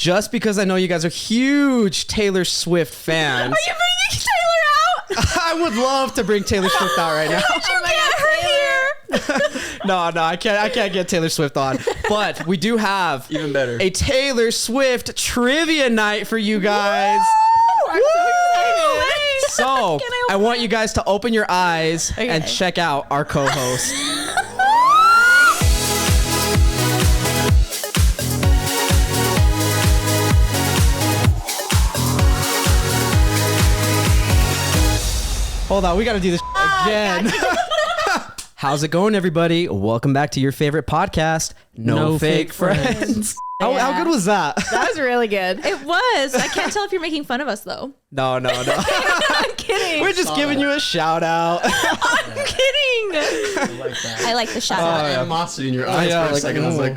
just because I know you guys are huge Taylor Swift fans. Are you bringing Taylor out? I would love to bring Taylor Swift out right now. How'd you get her here? No, I can't get Taylor Swift on. But we do have even better a Taylor Swift trivia night for you guys. Woo! I'm so excited. So I want you guys to open your eyes and check out our co-host. Hold on, we got to do this again. How's it going, everybody? Welcome back to your favorite podcast, No Fake Friends. How good was that? That was really good. It was. I can't tell if you're making fun of us, though. No. I'm kidding. We're just giving you a shout out. I'm kidding. I like that. I like the shout out. Animosity in your eyes for a second. I was like,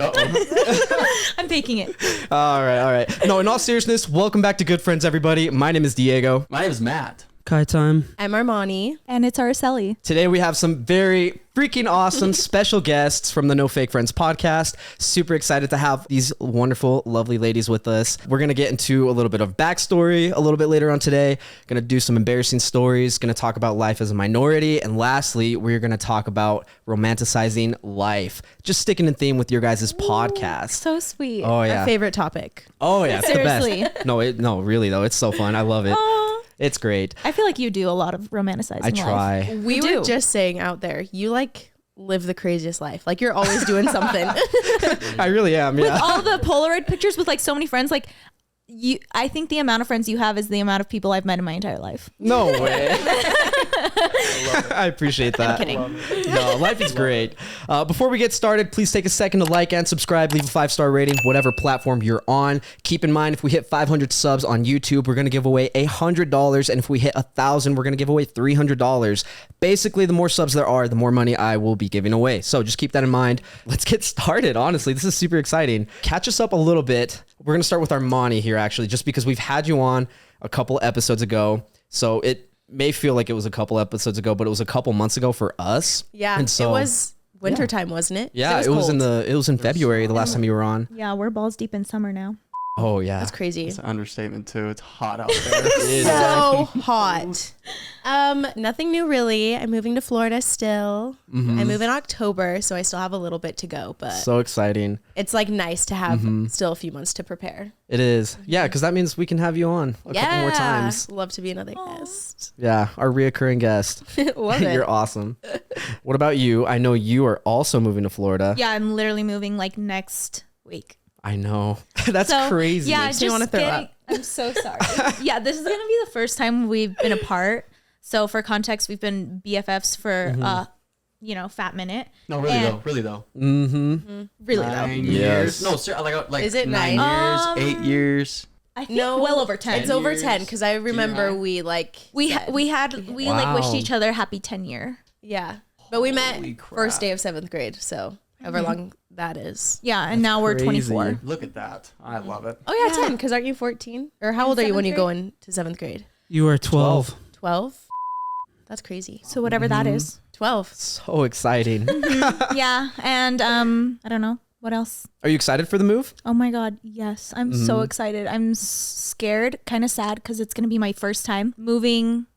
I'm faking it. All right. No, in all seriousness, welcome back to Good Friends, everybody. My name is Diego. my name is Matt. Kai time. I'm Armani. And it's Araceli. Today we have some very freaking awesome special guests from the No Fake Friends podcast. Super excited to have these wonderful, lovely ladies with us. We're going to get into a little bit of backstory a little bit later on today. Going to do some embarrassing stories. Going to talk about life as a minority. And lastly, we're going to talk about romanticizing life. Just sticking in theme with your guys' podcast. So sweet. Oh, yeah. Our favorite topic. Oh, yeah. It's Seriously. the best. No, really, though. It's so fun. I love it. It's great. I feel like you do a lot of romanticizing I try. life. We You were do. just saying out there, you like live the craziest life. Like you're always doing something. I really am, yeah. With all the Polaroid pictures with like so many friends, like I think the amount of friends you have is the amount of people I've met in my entire life. No way. I appreciate that. I'm kidding. No, life is great. Before we get started, please take a second to like and subscribe, leave a 5-star rating, whatever platform you're on. Keep in mind, if we hit 500 subs on YouTube, we're going to give away $100. And if we hit 1,000, we're going to give away $300. Basically, the more subs there are, the more money I will be giving away. So just keep that in mind. Let's get started. Honestly, this is super exciting. Catch us up a little bit. We're going to start with Armani here, actually, just because we've had you on a couple episodes ago. So it may feel like it was a couple episodes ago, but it was a couple months ago for us. Yeah. And so, it was wintertime, wasn't it? Yeah, it was cold. in February, the last time you were on. Yeah, we're balls deep in summer now. Oh yeah. That's crazy. It's an understatement too. It's hot out there. So hot. Nothing new really. I'm moving to Florida still. I move in October, so I still have a little bit to go, but So exciting. it's like nice to have still a few months to prepare. It is. Yeah, because that means we can have you on a couple more times. Love to be another guest. Yeah, our reoccurring guest. Love it. You're awesome. What about you? I know you are also moving to Florida. Yeah, I'm literally moving like next week. I know. That's So, crazy. Yeah, Makes me just wanna throw up. I'm so sorry. Yeah, this is gonna be the first time we've been apart. So for context, we've been BFFs for fat minute. No, really though. Mm-hmm. Really 9 though. years. Yes. No, sir, like Is it 9 nine? years, 8 years. I think well over 10. It's over years. 10 because I remember Junior high. we like we like wished Wow. each other happy 10 year. yeah, but we met Holy crap. first day of 7th grade, so however long that is. Yeah, and now we're crazy. 24. Look at that. I love it. Oh yeah, 10 because aren't you 14? Or how old are you when you go into 7th grade? You are 12. 12. That's crazy. So whatever that is. 12. So exciting. Yeah, and I don't know what else. Are you excited for the move? Oh my god, yes. I'm so excited. I'm scared, kind of sad because it's going to be my first time moving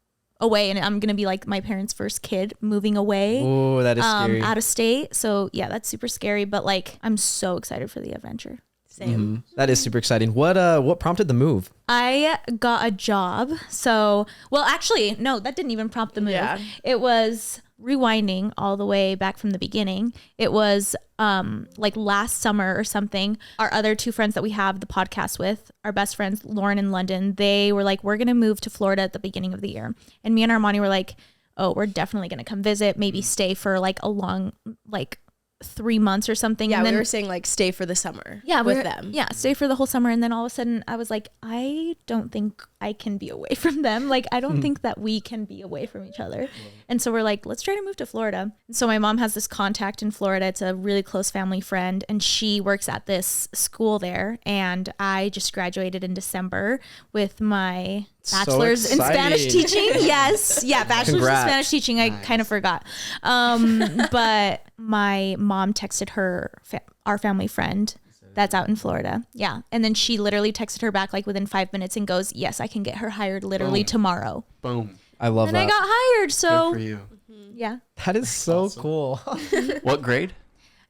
away, and I'm going to be like my parents' first kid moving away. Oh, that is scary. Out of state. So yeah, that's super scary, but like I'm so excited for the adventure. Same. That is super exciting. What prompted the move? I got a job. So, well, actually, no, that didn't even prompt the move. Yeah. It was rewinding all the way back from the beginning. It was like last summer or something. Our other two friends that we have the podcast with, our best friends, Lauryn and London, they were like, we're going to move to Florida at the beginning of the year. And me and Armani were like, oh, we're definitely going to come visit, maybe stay for like a long, like 3 months or something. Yeah, and then we were saying like stay for the summer with with them. Yeah, stay for the whole summer. And then all of a sudden I was like, I don't think I can be away from them. Like, I don't think that we can be away from each other. And so we're like, let's try to move to Florida. And so my mom has this contact in Florida. It's a really close family friend, and she works at this school there. And I just graduated in December with my bachelor's in Spanish exciting. teaching. Yes. Yeah. Bachelor's Congrats. in Spanish teaching. I kind of forgot. But my mom texted our family friend That's out in Florida. Yeah. And then she literally texted her back like within 5 minutes and goes, yes, I can get her hired literally tomorrow. Boom. I love And that. I got hired. Good So for you. yeah, That is so awesome. cool. What grade?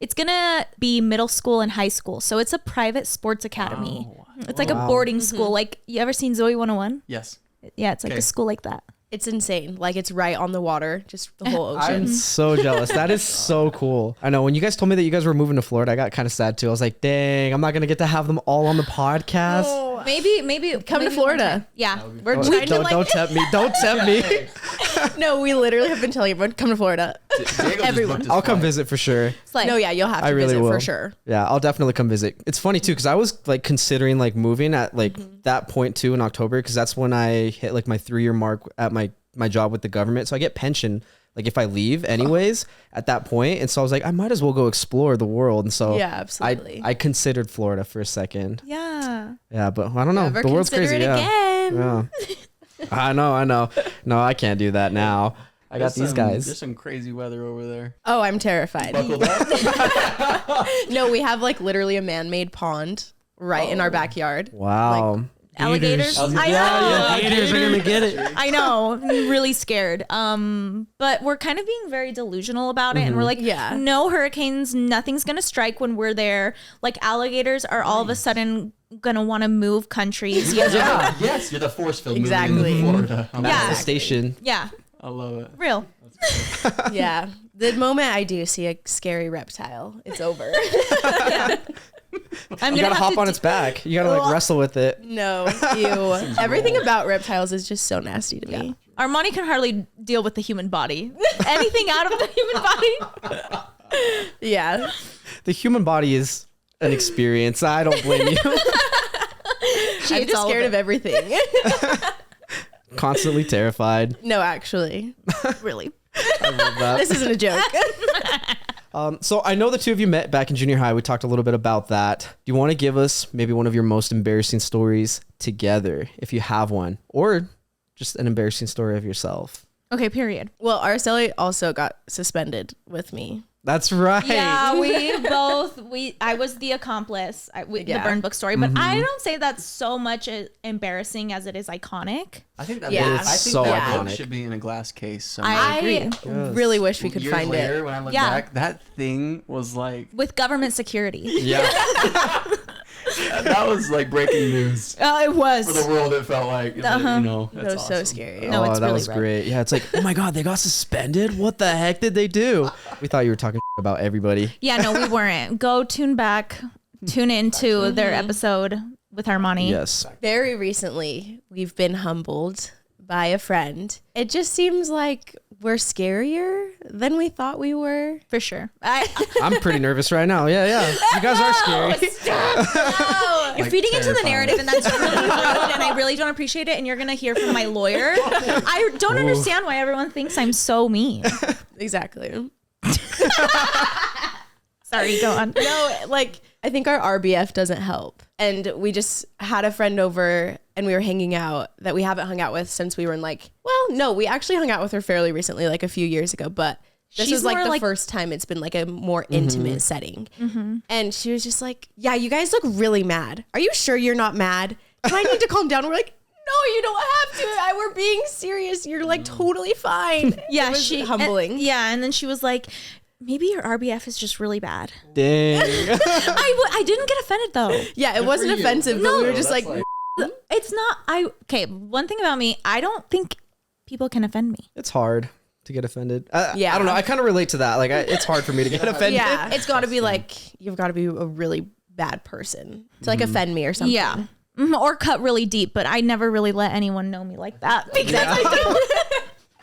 it's going to be middle school and high school. So it's a private sports academy. Oh, It's like wow. a boarding school. Like, you ever seen Zoe 101? yes. Yeah, it's like Okay. a school like that. It's insane. Like it's right on the water, just the whole ocean. I'm so jealous. That is so cool. I know when you guys told me that you guys were moving to Florida, I got kind of sad too. I was like, dang, I'm not going to get to have them all on the podcast. Maybe Come to maybe Florida. one time. Yeah. We're Oh, trying to don't, like. don't tempt me. Don't tempt me. No, we literally have been telling everyone come to Florida. Everyone. I'll come visit for sure. It's like, No, yeah, you'll have to I really visit will. for sure. Yeah, I'll definitely come visit. It's funny too because I was like considering like moving at like that point too in October because that's when I hit like my 3-year mark at my job with the government. So I get pension like if I leave anyways at that point. And so I was like, I might as well go explore the world. And so Yeah, absolutely. I considered Florida for a second. yeah. Yeah, but I don't know. Never The world's consider crazy. it Yeah. again. Yeah. I know. No, I can't do that now. I got these guys. There's some crazy weather over there. Oh, I'm terrified. Buckled up. No, we have like literally a man-made pond right in our backyard. Wow. Alligators. Gators. I know. Yeah, gators are gonna get it. I know. I'm really scared. But we're kind of being very delusional about it. And we're like, Yeah. no hurricanes, nothing's going to strike when we're there. Like alligators are all of a sudden going to want to move countries. You guys are- Yeah. Yes, you're the force field Exactly. moving in Florida. Yeah. Manifestation. yeah. I love it. Real. Yeah. The moment I do see a scary reptile, it's over. I'm You going gotta to hop on its back. You gotta like wrestle with it. No, ew. Everything about reptiles is just so nasty to me. Armani can hardly deal with the human body. Anything out of the human body. Yeah. The human body is an experience. I don't blame you. I'm hates just all of scared it. of everything. Constantly terrified. No, actually. Really. I love that. This isn't a joke. So I know the two of you met back in junior high. We talked a little bit about that. Do you want to give us maybe one of your most embarrassing stories together, if you have one, or just an embarrassing story of yourself? Okay, period. Well, Araceli also got suspended with me. That's right. Yeah, I was the accomplice, the Yeah. burn book story, but I don't say that's so much embarrassing as it is iconic. I think that Yeah. book, It's I think so that book iconic. should be in a glass case somewhere. I agree. Yes. really wish we could Years find later, it. when I look Yeah. back, that thing was like With government security. Yeah. that was like breaking news It was. for the world. It felt like you know. That That's was so awesome. scary. No, it's that really was red. great. Yeah, it's like, oh my God, they got suspended? What the heck did they do? We thought you were talking about everybody. Yeah, no, we weren't. Go tune into their episode with Armani. Yes. Very recently, we've been humbled by a friend. It just seems like we're scarier than we thought we were. For sure. I'm pretty nervous right now. Yeah. You guys are scary. You're Like, feeding into the terrifying. narrative, and that's really rude, and I really don't appreciate it. And you're gonna hear from my lawyer. I don't understand why everyone thinks I'm so mean. Exactly. Sorry, go on. No, like I think our RBF doesn't help. And we just had a friend over and we were hanging out that we haven't hung out with since we were in we actually hung out with her fairly recently, like a few years ago, but this She's was like more the like- first time it's been like a more intimate setting. And she was just like, yeah, you guys look really mad. Are you sure you're not mad? Do I need to calm down? We're like, no, you don't have to. We're being serious. You're like totally fine. Yeah, It was humbling. And then she was like, maybe your RBF is just really bad. Dang. I didn't get offended though. Yeah, it wasn't for you. offensive, but we were just That's like It's not. Okay, one thing about me, I don't think people can offend me. It's hard to get offended. Yeah. I don't know. I kind of relate to that. Like, it's hard for me to get offended. yeah, it's got to be like you've got to be a really bad person to like offend me or something. Yeah. Or cut really deep, but I never really let anyone know me like that. Because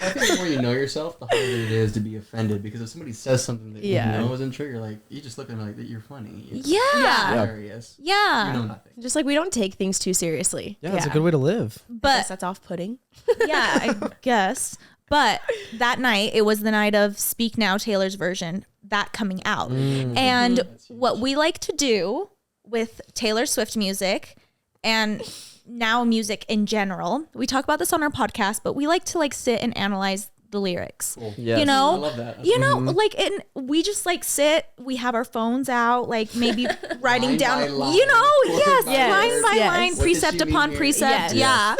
I think the more you know yourself, the harder it is to be offended. Because if somebody says something that Yeah. you know isn't true, you're like, you just look at them like, you're funny. You're yeah. hilarious. Yeah. You know nothing. Just like we don't take things too seriously. Yeah, it's a good way to live. I guess But that's off-putting. yeah, I guess. But that night, it was the night of Speak Now, Taylor's version, that coming out. And what we like to do with Taylor Swift music and now music in general, we talk about this on our podcast, but we like to like sit and analyze the lyrics. Cool. Yes. You know, I love that. you know, like, and we just like sit, we have our phones out, like maybe writing Line down, by line, you know, word yes, by Yes. line by Yes. line, What does precept she mean upon here? precept. Yes.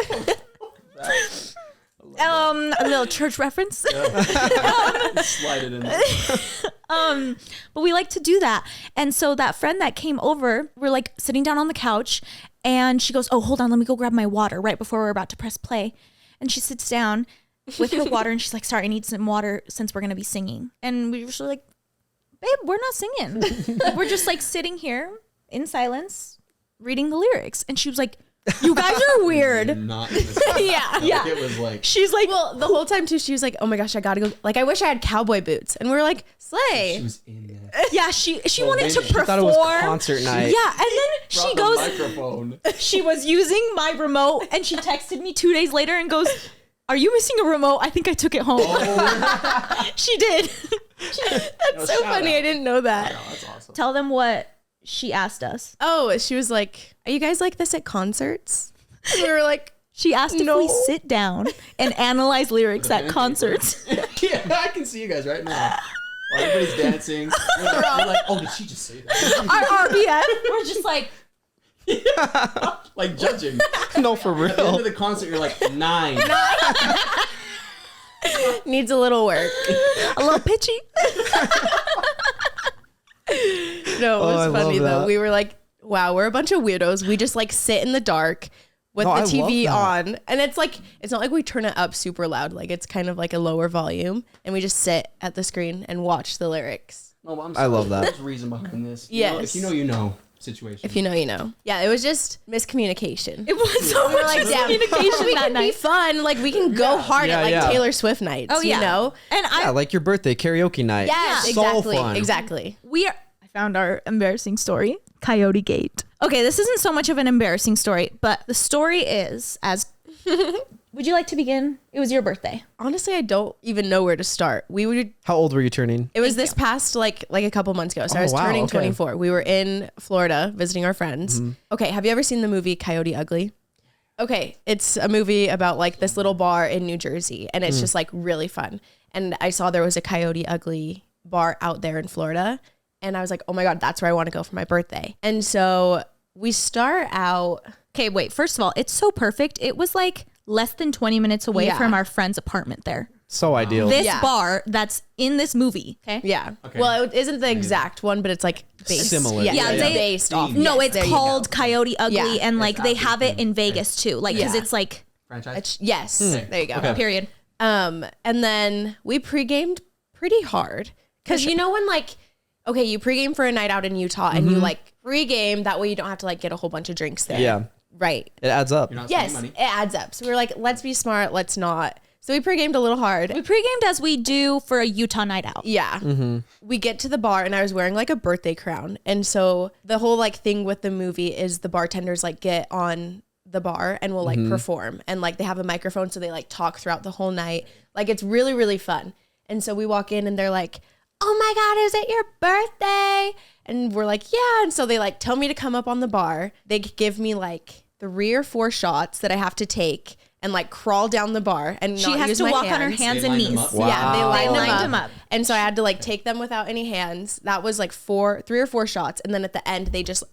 Yeah. A little church reference. Slide it in there. But we like to do that. And so that friend that came over, we're like sitting down on the couch and she goes, oh, hold on, let me go grab my water right before we're about to press play. And she sits down with her water and she's like, sorry, I need some water since we're going to be singing. And we were just like, babe, we're not singing. Like, we're just like sitting here in silence, reading the lyrics. And she was like, you guys are weird. Not in the Yeah. Like, it was like, She's like, Well, the whole time too, she was like, "Oh my gosh, I gotta go." Like, I wish I had cowboy boots, and we were like, she "Slay." was in there. yeah, she wanted to She perform. thought it was concert night. Yeah, and then she Brought the goes, microphone. she was using my remote and she texted me 2 days later and goes, are you missing a remote? I think I took it home. She did. That's so funny. I didn't know that. Oh, that's awesome. Tell them what she asked us. Oh, she was like, "Are you guys like this at concerts?" And we were like, She asked if we No. sit down and analyze lyrics at concerts. Yeah, I can see you guys right now. While everybody's dancing. We're like, oh, did she just say that? Our RBF, we're just like, Like judging. No, for At the end real. of the concert, you're like 9. "Needs a little work." a little pitchy. No, it I was love funny though. that. We were like, "Wow, we're a bunch of weirdos. We just like sit in the dark with No, the I TV love on, and it's like it's not like we turn it up super loud. Like it's kind of like a lower volume, and we just sit at the screen and watch the lyrics. No, but I'm I love that. There's reason behind this. You know, Yes. if you know, you know. Situation. If you know, you know. Yeah, it was just miscommunication. It was so We were much like, "Damn, miscommunication we that can be night. fun. Like we can go hard Yeah, at like yeah. Taylor Swift nights. Oh, yeah. You know? And Yeah, like your birthday karaoke night. Yes, So exactly. fun. Exactly. I found our embarrassing story, Coyotegate. Okay, this isn't so much of an embarrassing story, but the story is as would you like to begin? It was your birthday. Honestly, I don't even know where to start. How old were you turning? It was this past like a couple months ago. So I was wow, turning okay. 24. We were in Florida visiting our friends. Mm-hmm. Okay, have you ever seen the movie Coyote Ugly? Okay, it's a movie about like this little bar in New Jersey, and it's just like really fun. And I saw there was a Coyote Ugly bar out there in Florida, and I was like, oh my God, that's where I want to go for my birthday. And so we start out. Okay, wait. First of all, it's so perfect. It was like less than 20 minutes away Yeah. from our friend's apartment there. So ideal. This Yeah. bar that's in this movie. Okay. Yeah. Okay. Well, it isn't the exact one, but it's like based. Similar. Yeah, Yeah, it's they- based off. No, Yes, it's there you called go. Coyote Ugly, Yeah, and like that's they after have it the- in Vegas too. Like, because Yeah. it's like, Franchise. Yes. There you go. Okay. period. And then we pre-gamed pretty hard. Cause you know when like, okay, you pre-game for a night out in Utah and you like pre-game, that way you don't have to like get a whole bunch of drinks there. Yeah. Right. It adds up. You're not Yes, spending it money. adds up. So we were like, let's be smart, let's not. So we pre-gamed a little hard. We pre-gamed as we do for a Utah night out. Yeah. We get to the bar and I was wearing like a birthday crown. And so the whole like thing with the movie is the bartenders like get on the bar and will like perform. And like they have a microphone so they like talk throughout the whole night. Like it's really, really fun. And so we walk in and they're like, oh my God, is it your birthday? And we're like, yeah. And so they like tell me to come up on the bar. They give me like 3 or 4 shots that I have to take and like crawl down the bar and She not has use to my walk on her hands. hands They and lined them knees. up? Yeah, they Wow. lined, They lined them up. And so I had to like take them without any hands. That was like 3 or 4 shots. And then at the end, they just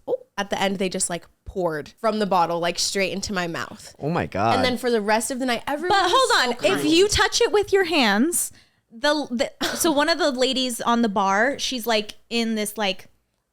like poured from the bottle, like straight into my mouth. Oh my God. And then for the rest of the night, everyone But was hold so on, kind. if you touch it with your hands, so one of the ladies on the bar, she's like in this like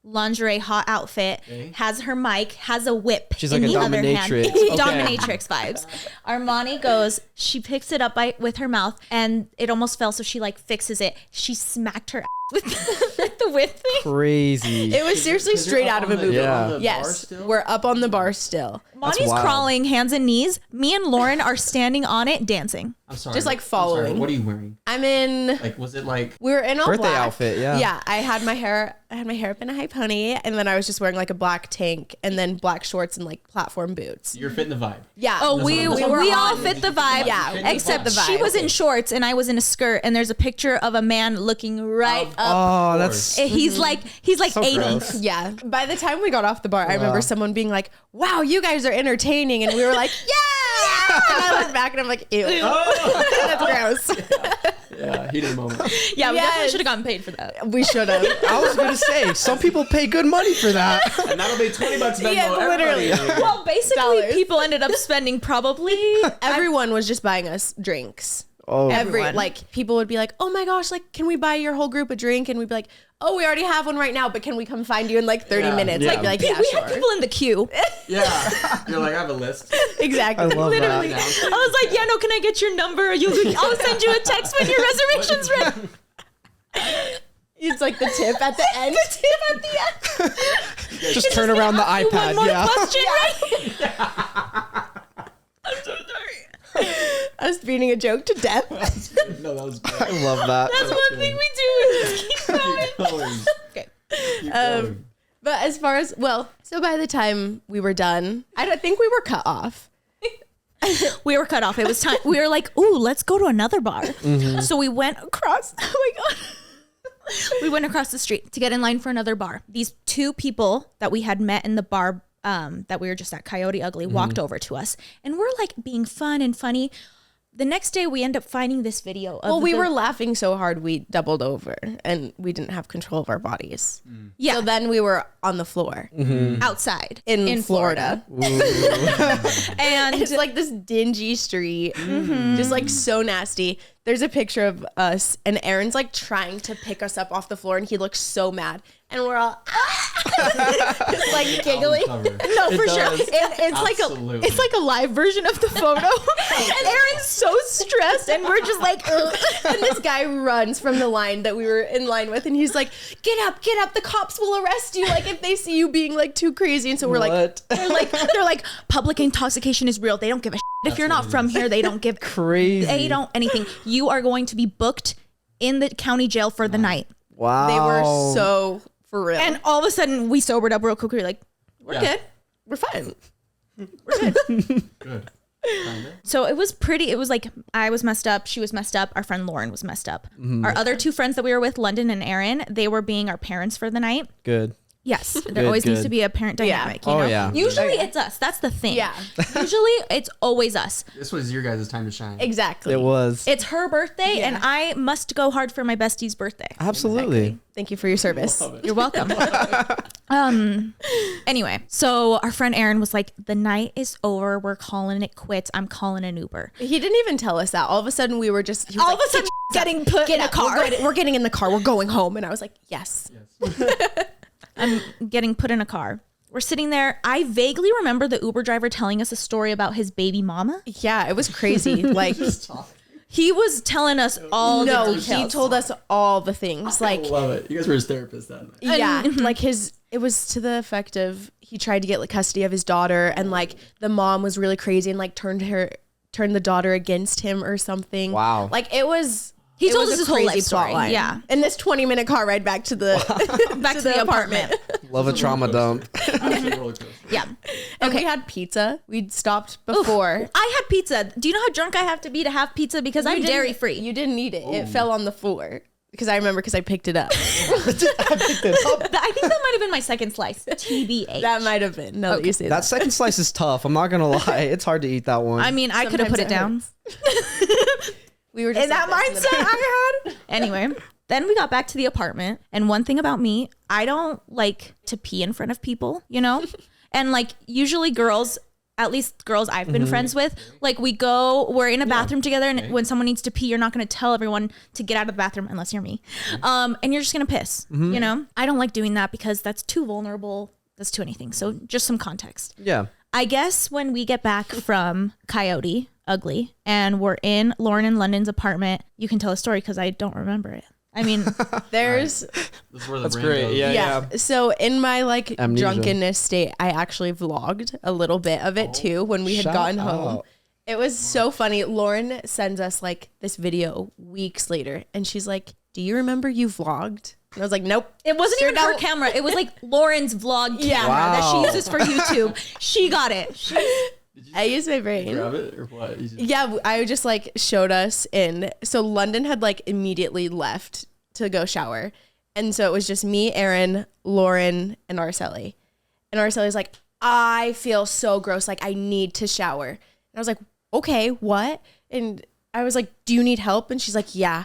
lingerie hot outfit, has her mic, has a whip. She's in like a the other hand. dominatrix. Okay. Dominatrix vibes. Armani goes, she picks it up with her mouth and it almost fell, so she like fixes it. She smacked her ass with the whip thing. Crazy. it was seriously 'Cause you're straight up out of on a the- movie. you're Yeah. on the bar Yes, still? we're up on the bar still. Monty's wild. crawling hands and knees. Me and Lauryn are standing on it dancing. I'm sorry. Just, like, I'm sorry, following. What are you wearing? I'm in. Like, was it like? We were in all Birthday black. outfit, yeah. Yeah, I had my hair up in a high pony, and then I was just wearing like a black tank, and then black shorts and like platform boots. You're fitting the vibe. Yeah. Oh, That's we what I'm we saying. all fit the vibe. Yeah, except the vibe. she was in shorts and I was in a skirt, and there's a picture of a man looking right up. Oh, that's He's like so 80. gross. Yeah. By the time we got off the bar, I remember someone being like, "Wow, you guys are entertaining," and we were like, "Yeah!" And I look back and I'm like, "Ew, that's gross." Yeah, heat of the moment. Yeah, we definitely Yes. should have gotten paid for that. We should have. I was gonna say some people pay good money for that. And that'll be $20 Venmo. Yeah, everybody. literally. Well, basically, Dollars. people ended up spending probably. Everyone was just buying us drinks. Oh, Everyone. Like people would be like, "Oh my gosh, like can we buy your whole group a drink?" And we'd be like, "Oh, we already have one right now, but can we come find you in like 30 Yeah. minutes?" Yeah. Like, yeah, we sure. had people in the queue. Yeah. You're like, I have a list. Exactly. I love Literally. that. I was like, yeah, no, can I get your number? I'll send you a text when your reservation's ready. It's like the tip at the end. The tip at the end. just turn around the Ask you iPad. One more Yeah. question, right? I'm so sorry. Us beating a joke to death. No, that was I great. love that. That's one thing we do. We just keep going. Keep going. Okay. Keep going. But as far as so by the time we were done, I don't think we were cut off. We were cut off. It was time. We were like, ooh, let's go to another bar. So we went across. Oh my God. We went across the street to get in line for another bar. These two people that we had met in the bar that we were just at Coyote Ugly walked over to us. And we're like being fun and funny. The next day we end up finding this video of We were laughing so hard we doubled over and we didn't have control of our bodies. Yeah. So then we were on the floor outside in Florida. And It's like this dingy street, just like so nasty. There's a picture of us and Aaron's like trying to pick us up off the floor and he looks so mad. And we're all just like giggling. Album cover. no, for It sure. does. Absolutely. It's like a live version of the photo. And Aaron's so stressed and we're just like, ugh. And this guy runs from the line that we were in line with and he's like, get up, the cops will arrest you like if they see you being like too crazy. And so we're like, What? they're like, public intoxication is real. They don't give a shit. If you're not from here, they don't give Crazy. They don't anything. You are going to be booked in the county jail for the night. Wow. they were so for real. And all of a sudden we sobered up real quick. We were like, we're Yeah. good. we're fine. Good. Kinda. So it was like I was messed up, she was messed up, our friend Lauryn was messed up. Our other two friends that we were with, London and Aaron, they were being our parents for the night. Good. Yes, there always needs good. to be a parent dynamic. You Oh, know? yeah. Usually it's us. That's the thing. Yeah. Usually it's always us. This was your guys' time to shine. Exactly. It was. It's her birthday and I must go hard for my bestie's birthday. Absolutely. Thank you for your service. You're welcome. Anyway, so our friend Aaron was like, the night is over. We're calling it quits. I'm calling an Uber. He didn't even tell us that. All of a sudden we were just, he was All like, of a sudden getting put in a car. We're getting in the car. We're going home. And I was like, yes. I'm getting put in a car. We're sitting there. I vaguely remember the Uber driver telling us a story about his baby mama. Yeah, it was crazy. Like, He was telling us all the no, details. he told us all the things. I Like, love it. You guys were his therapist that night. yeah, like it was to the effect of he tried to get like custody of his daughter and like the mom was really crazy and like turned the daughter against him or something. Wow. Like it was. He it told was us a his whole crazy life story. plot line. Yeah. In this 20-minute car ride back to the Back to the apartment. Love a trauma dump. Absolute roller coaster. Yeah. And we had pizza. We'd stopped before. I had pizza. Do you know how drunk I have to be to have pizza? Because I'm You didn't- dairy free. You didn't eat it. It fell on the floor. Because I remember because I picked it up. I think that might have been my second slice. TBH. That might have been. No, that you say That that. second slice is tough. I'm not gonna lie. It's hard to eat that one. I mean, I could have put it Sometimes down. We were just In that like this in the mindset back. I had. Anyway, then we got back to the apartment. And one thing about me, I don't like to pee in front of people, you know? And like usually girls, at least girls I've been friends with, like we're in a bathroom together and when someone needs to pee, you're not going to tell everyone to get out of the bathroom unless you're me. And you're just going to piss, you know? I don't like doing that because that's too vulnerable. That's too anything. So just some context. yeah. I guess when we get back from Coyote Ugly and we're in Lauryn and London's apartment, you can tell a story because I don't remember it. I mean, There's This is where the That's brain great. goes. Yeah. So in my like Amnesia. drunkenness state, I actually vlogged a little bit of it too when we had Shout gotten home. out. It was so funny. Lauryn sends us like this video weeks later and she's like, "Do you remember you vlogged?" And I was like, "Nope." it wasn't Sure even her don't. camera. It was like Lauren's vlog camera Yeah. that she Wow. uses for YouTube. She got it. I used my brain. Grab it or what? You just- Yeah, I just like showed us in. So London had like immediately left to go shower. And so it was just me, Aaron, Lauryn, and Araceli. And Araceli's like, "I feel so gross. Like I need to shower." And I was like, "Okay, what?" And I was like, "Do you need help?" And she's like, "Yeah."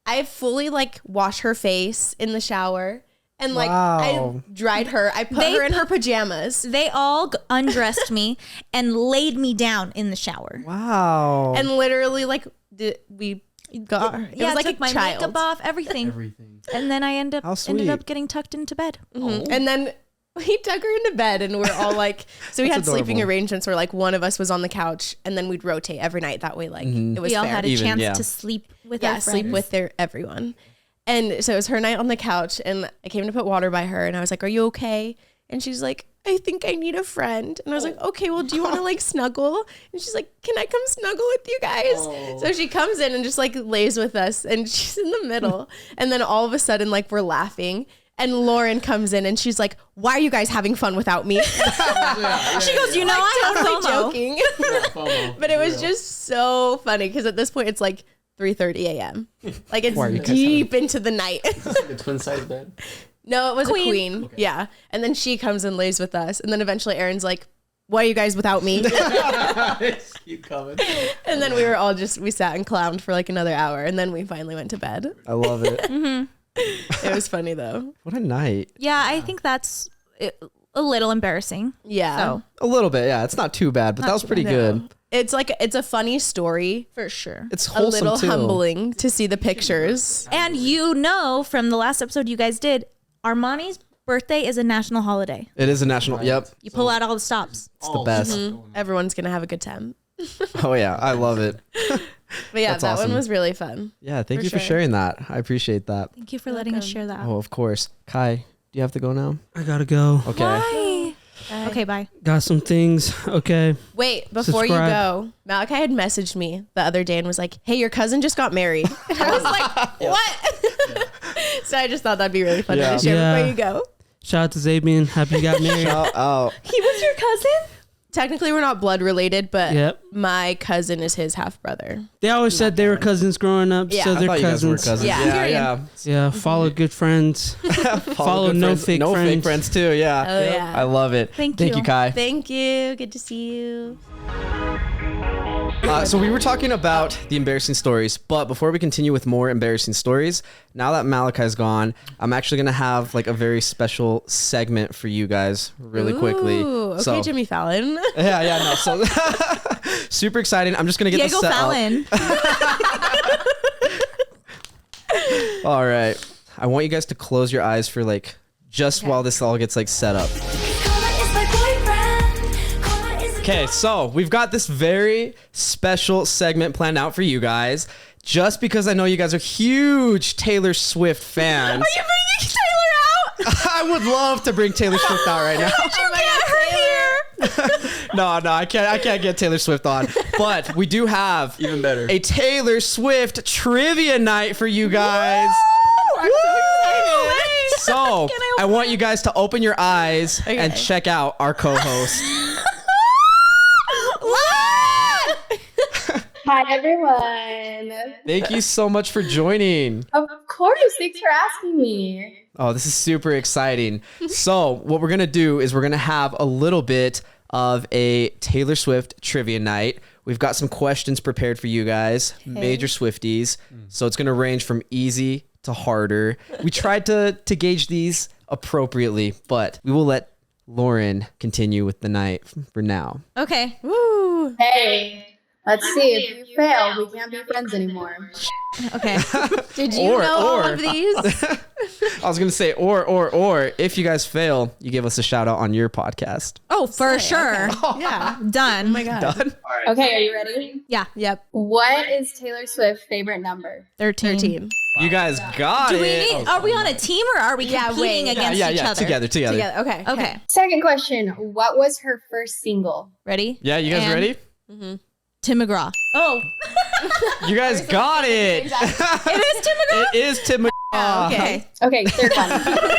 I fully like wash her face in the shower. And like Wow. I dried her. I put her in her pajamas. They all undressed me and laid me down in the shower. Wow. And literally like we got her. It was like took a my child. makeup off, everything. Everything. And then I ended How up sweet. getting tucked into bed. Mhm. And then we took her into bed and we're all like, so we had That's sleeping adorable. arrangements where like one of us was on the couch and then we'd rotate every night. That way, like it was We all fair. had a Even, chance yeah. to sleep with Yeah, our sleep friends. with everyone. And so it was her night on the couch and I came to put water by her and I was like, are you okay? And she's like, I think I need a friend. And I was like, okay, well, do you want to like snuggle? And she's like, can I come snuggle with you guys? So she comes in and just like lays with us and she's in the middle. And then all of a sudden, like we're laughing. And Lauryn comes in and she's like, why are you guys having fun without me? She goes, you know, I have Totally FOMO. joking. FOMO, But it was real. just so funny because at this point it's like 3:30 a.m. Like it's Why are you guys deep into the night. It's like a twin size bed. No, it was Queen. a queen. Okay. Yeah. And then she comes and lays with us. And then eventually Aaron's like, why are you guys without me? Keep coming. And then we were all we sat and clowned for like another hour. And then we finally went to bed. I love it. It was funny though. What a night. Yeah, I think that's a little embarrassing. Yeah. So, A little bit, yeah. It's not too bad, but that was pretty No. good. It's like, it's a funny story. for sure. It's A wholesome little too. humbling to see the pictures. And you know from the last episode you guys did, Armani's birthday is a national holiday. It is a national. Yep. You pull out all the stops. It's the best. Everyone's going to have a good time. Oh yeah, I love it. But yeah, That's that awesome. one was really fun. Yeah, thank you for sure. sharing that. I appreciate that. Thank you for letting us share that. Oh, of course. Kai, do you have to go now? I gotta go. Okay. Bye. Okay, bye. Got some things. Okay. Wait, before you Subscribe. go, Malachi had messaged me the other day and was like, hey, your cousin just got married. And I was like, what? So I just thought that'd be really funny Yeah. to share Yeah. before you go. Shout out to Zabian. Happy you got married. Shout out. He was your cousin? Technically, we're not blood related, but Yep. my cousin is his half brother. They always said they were cousins growing up, Yeah. so I I they're thought you guys were cousins. cousins. Yeah. Yeah, Period. yeah. Yeah. Follow good friends. Follow Good no friends. fake no friends. fake friends too. Yeah. Oh, yeah. I love it. Thank Thank you. you, Kai. Thank you. Good to see you. So we were talking about the embarrassing stories, but before we continue with more embarrassing stories, now that Malachi's gone, I'm actually gonna have like a very special segment for you guys really quickly. Ooh, okay, So Jimmy Fallon. yeah, no. So super exciting. I'm just gonna get Diego this set Fallon. up. All right. I want you guys to close your eyes for like just while this all gets like set up. Okay, so we've got this very special segment planned out for you guys. Just because I know you guys are huge Taylor Swift fans. Are you bringing Taylor out? I would love to bring Taylor Swift out right now. Oh my God, Taylor. No, I can't get Taylor Swift on. But we do have Even better. a Taylor Swift trivia night for you guys. I'm so excited. So I want you guys to open your eyes Okay. and check out our co-host. Hi, everyone. Thank you so much for joining. Of course. Thanks for asking me. Oh, this is super exciting. So what we're going to do is we're going to have a little bit of a Taylor Swift trivia night. We've got some questions prepared for you guys, major Swifties. So it's going to range from easy to harder. We tried to gauge these appropriately, but we will let Lauryn continue with the night for now. Okay. Woo. Hey, let's see. If you fail, we can't be friends anymore. Okay. Did you know all or. of these? I was going to say, or, if you guys fail, you give us a shout out on your podcast. Oh, for sure. Yeah. Done. Oh my God. Done? Okay, are you ready? Yeah. Yep. What is Taylor Swift's favorite number? 13. You guys got Do we it. need, are we on a team or are we competing against yeah, each other? together. Together. Okay. Okay. Second question. What was her first single? Ready? Yeah, you guys And- ready? Tim McGraw. Oh, You guys got it. it is Tim McGraw? It is Tim McGraw. Okay. Okay, third one.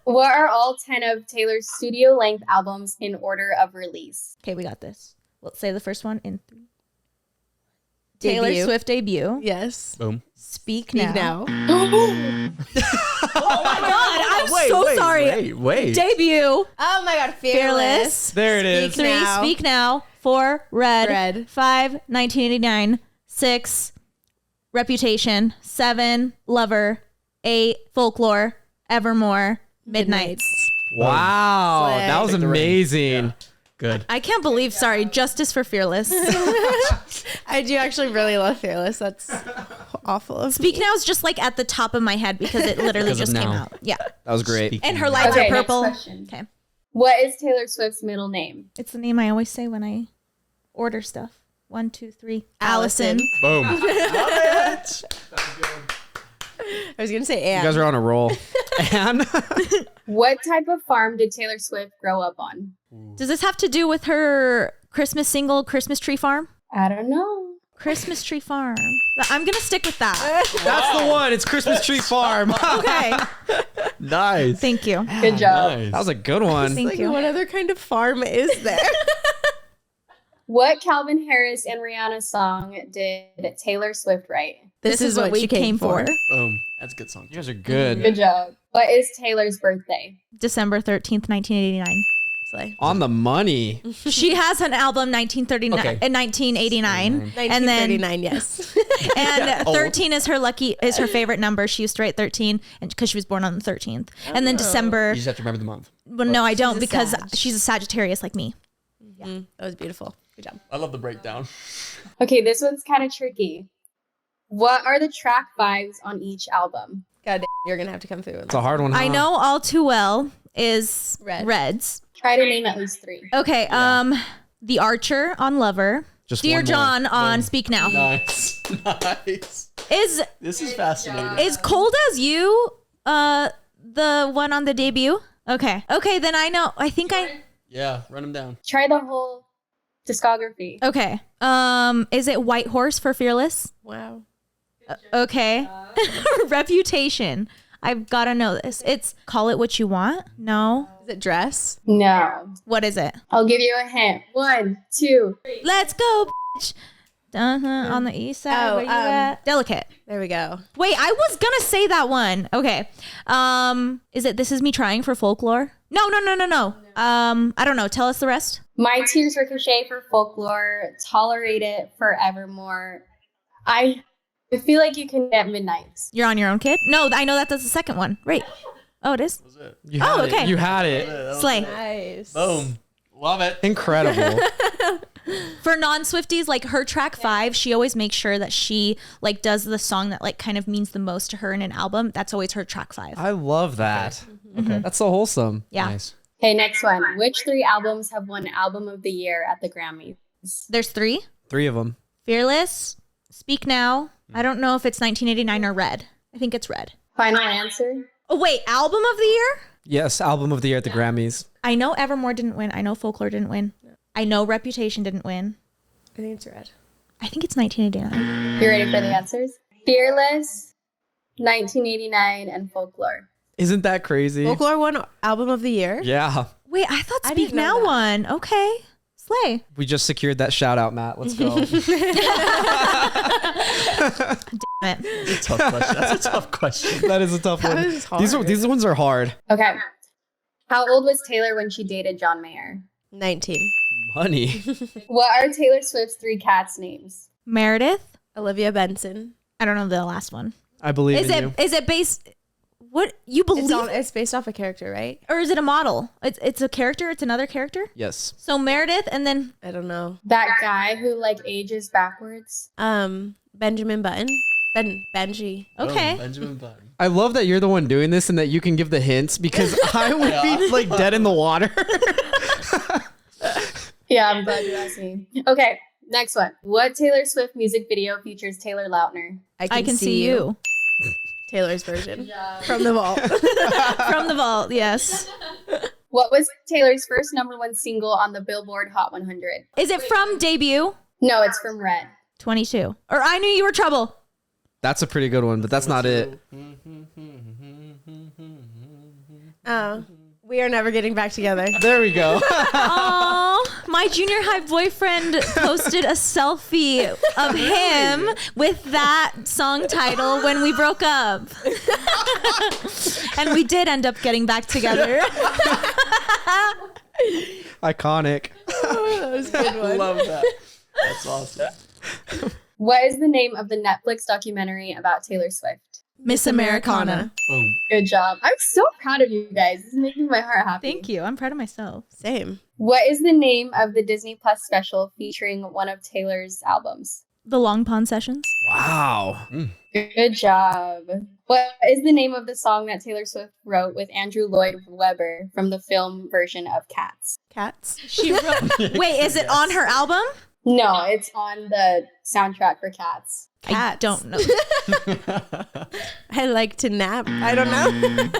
What are all 10 of Taylor's studio-length albums in order of release? Okay, we got this. Let's say the first one in 3. Taylor Debut. Swift debut. Yes. Boom. Speak Speak now. now. Oh my God, I'm so sorry. Wait. Debut. Oh my God. Fearless. There it is. Speak 3, Now. Speak Now. 4, Red. Red. 5, 1989. 6, Reputation. 7, Lover. 8, Folklore. Evermore. Midnights. Wow, Slay. that was Take the ring. amazing. Good. I can't believe, sorry, Justice for Fearless. I do actually really love Fearless. That's awful of Speak me. Now is just like at the top of my head because it literally Because of just came now. out. Yeah. That was great. Speaking And her of- lights Okay, are next purple. question. Okay. What is Taylor Swift's middle name? It's the name I always say when I order stuff. 1, 2, 3. Allison. Boom. I was gonna say You Anne. guys are on a roll. And What type of farm did Taylor Swift grow up on? Does this have to do with her Christmas single, Christmas Tree Farm? I don't know. Christmas Tree Farm. I'm going to stick with that. that's the one. It's Christmas Tree Farm. Okay. Nice. Thank you. Good job. Nice. That was a good one. Thank Like, you. what other kind of farm is there? What Calvin Harris and Rihanna song did Taylor Swift write? This is what we came for. Boom. That's a good song. You guys are good. Good job. What is Taylor's birthday? December 13th, 1989. Slay. On the money. She has an album 1939 Okay. 1989 and then 1939, yes. and 13 is her favorite number. She used to write 13 and because she was born on the 13th. And then December, You just have to remember the month. well, no, I don't a because Sag. she's a Sagittarius like me. That was beautiful. Good job. I love the breakdown. Okay, this one's kind of tricky. What are the track 5s on each album? God damn, you're gonna have to come through with It's a hard one. I huh? know all too well is Red. Reds. Try to name at least 3. Okay, The Archer on Lover. Just Dear one more. John on Speak Now. Nice. Nice. Is This is fascinating. Cold as You the one on the debut? Okay. Okay, then I know. I think Yeah, run them down. Try the whole discography. okay. Is it White Horse for Fearless? Wow. Okay. Reputation. I've got to know this. It's Call It What You Want? No. Is it dress? No. What is it? I'll give you a hint. 1, 2. Let's go, bitch. On the east side. Oh, where you at? Delicate. There we go. Wait, I was gonna say that one. Okay. Is it This Is Me Trying for Folklore? No. I don't know. Tell us the rest. My Tears Ricochet for Folklore. Tolerate It Forevermore. I feel like you can get Midnights. You're on your own, kid? No, I know that's the second one. Right. Oh, it is? You had Oh, it. okay. You had it. Slay. Nice. Boom. Love it. Incredible. For non-Swifties, like her track 5, she always makes sure that she like does the song that like kind of means the most to her in an album. That's always her track 5. I love that. Okay. That's so wholesome. Yeah. Nice. Okay, next one. Which 3 albums have won Album of the Year at the Grammys? There's 3. 3 of them. Fearless, Speak Now. I don't know if it's 1989 or Red. I think it's Red. Final answer? Oh, wait. Album of the Year? Yes, album of the year at the Grammys. I know Evermore didn't win. I know Folklore didn't win. I know Reputation didn't win. I think it's red. I think it's 1989. You ready for the answers? Fearless, 1989, and Folklore. Isn't that crazy? Folklore won album of the year. Yeah. Wait, I thought I Speak didn't know Now that. won. Okay. Slay. We just secured that shout out, Matt. Let's go. Damn it. Tough question. That's a tough question. That is a tough one. was hard. These ones are hard. Okay. How old was Taylor when she dated John Mayer? 19. Money. What are Taylor Swift's 3 cats' names? Meredith. Olivia Benson. I don't know the last one. I believe Is in you. it based? What you believe? It's based off a character, right? Or is it a model? It's a character. It's another character. Yes. So Meredith, and then I don't know. That guy who like ages backwards? Benjamin Button. Benji. okay. Boom. Benjamin Button. I love that you're the one doing this and that you can give the hints because I would be like dead in the water. Yeah, I'm glad you asked me. Okay, next one. What Taylor Swift music video features Taylor Lautner? I can see you Taylor's version from the vault. from the vault. Yes. What was Taylor's first #1 single on the Billboard Hot 100? Is it from debut? No, it's from Red. 22. Or I Knew You Were Trouble. That's a pretty good one, but that's not it. Oh, we are never getting back together. There we go. Oh, my junior high boyfriend posted a selfie of him with that song title when we broke up. And we did end up getting back together. Iconic. That was a good one. Love that. That's awesome. What is the name of the Netflix documentary about Taylor Swift? Miss Americana. Boom. Good job. I'm so proud of you guys. This is making my heart happy. Thank you. I'm proud of myself. Same. What is the name of the Disney Plus special featuring one of Taylor's albums? The Long Pond Sessions. Wow. Good job. What is the name of the song that Taylor Swift wrote with Andrew Lloyd Webber from the film version of Cats? Cats. She wrote. Wait, is it on her album? No, it's on the soundtrack for Cats. I don't know. I like to nap. I don't know.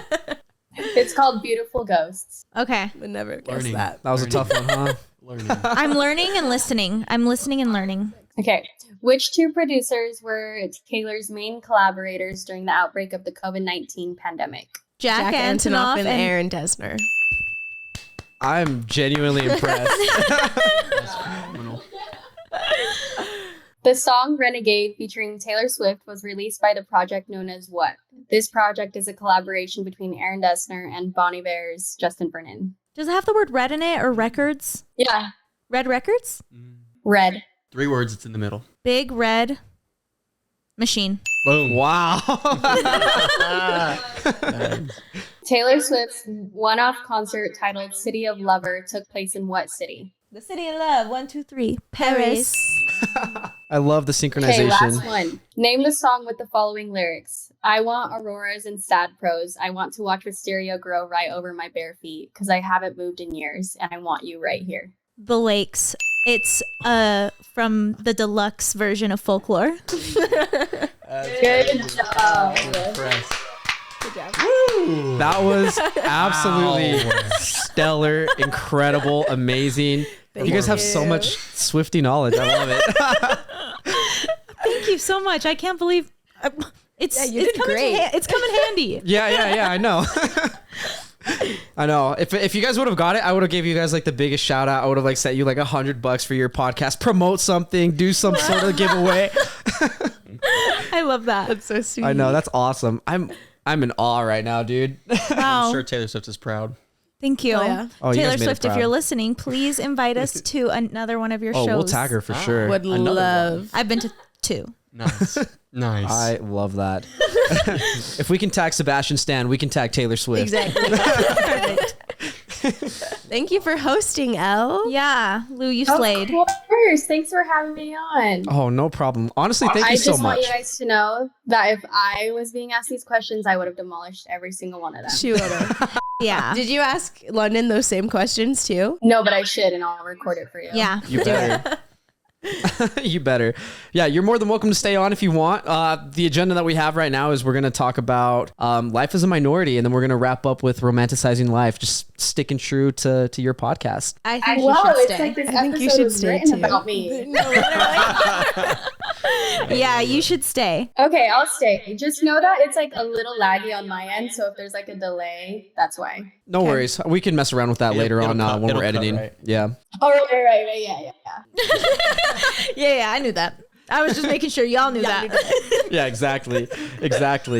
It's called Beautiful Ghosts. Okay. Would never guess Learning. that. That was a tough one, huh? Learning. I'm learning and listening. I'm listening and learning. Okay. Which two producers were Taylor's main collaborators during the outbreak of the COVID-19 pandemic? Jack Antonoff and Aaron Dessner. I'm genuinely impressed. That's phenomenal. The song Renegade featuring Taylor Swift was released by the project known as what? This project is a collaboration between Aaron Dessner and Bon Iver's Justin Vernon. Does it have the word red in it or records? Yeah, Red records? Red. 3 words. It's in the middle. Big red machine. Boom. Wow. Taylor Swift's one-off concert titled City of Lover took place in what city? The city of love. 1, 2, 3. Paris. I love the Okay, synchronization. last one. Name the song with the following lyrics. I want auroras and sad prose. I want to watch wisteria grow right over my bare feet because I haven't moved in years and I want you right here. The Lakes. It's from the deluxe version of Folklore. Good job. Impressed. That was absolutely stellar, incredible, amazing. You guys have so much Swiftie knowledge. I love it. Thank you so much. I can't believe it's you did coming great. it's coming handy. Yeah, I know. I know. If you guys would have got it, I would have gave you guys like the biggest shout out. I would have like sent you like $100 for your podcast. Promote something, do some sort of giveaway. I love that. That's so sweet. I know, that's awesome. I'm in awe right now, dude. Wow. I'm sure Taylor Swift is proud. Thank you. Oh, yeah. Oh, you Taylor guys made us Swift, if proud. you're listening, please invite us to another one of your Oh, shows. we'll tag her for sure. Would Another love. I've been to 2. Nice. Nice. I love that. If we can tag Sebastian Stan, we can tag Taylor Swift. Exactly. Perfect. Thank you for hosting, Elle. Yeah, Lou, you Of slayed. course. Thanks for having me on. Oh, no problem. Honestly, thank I you just so want much. you guys to know that if I was being asked these questions, I would have demolished every single one of them. She would've. Yeah. Did you ask London those same questions too? No, but I should, and I'll record it for you. Yeah. You better. You better. Yeah, you're more than welcome to stay on if you want. The agenda that we have right now is we're going to talk about life as a minority, and then we're going to wrap up with romanticizing life, just sticking true to your podcast. I think Wow, you should it's stay. like this I think you episode should was stay written too. about me. No, literally. Yeah, you should stay. Okay, I'll stay. Just know that it's like a little laggy on my end, so if there's like a delay, that's why. No worries. We can mess around with that later It'll on cut- when it'll we're cut, editing. right? Yeah. Oh, right, yeah. Yeah, I knew that. I was just making sure y'all knew that. Yeah, exactly.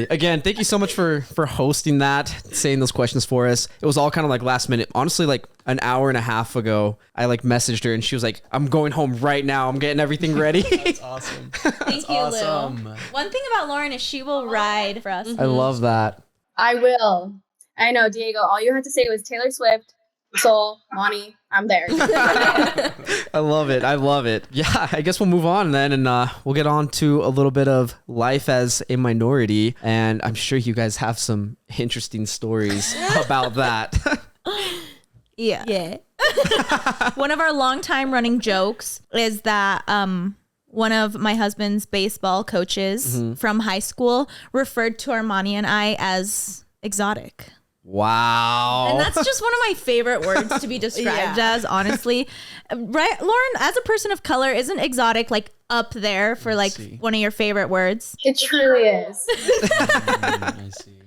Again, thank you so much for hosting that, saying those questions for us. It was all kind of like last minute. Honestly, like an hour and a half ago, I like messaged her and she was like, I'm going home right now. I'm getting everything ready. That's awesome. Thank you, awesome. Lou. One thing about Lauren is she will ride for us. I love that. I will. I know, Diego. All you had to say was Taylor Swift, Soul, Monty. I'm there. I love it. Yeah, I guess we'll move on then, and we'll get on to a little bit of life as a minority. And I'm sure you guys have some interesting stories about that. Yeah. Yeah. One of our longtime running jokes is that one of my husband's baseball coaches from high school referred to Armani and I as exotic. Wow. And that's just one of my favorite words to be described Yeah. as, honestly. Right, Lauren, as a person of color, isn't exotic like up there for like see. one of your favorite words? It truly is. I see.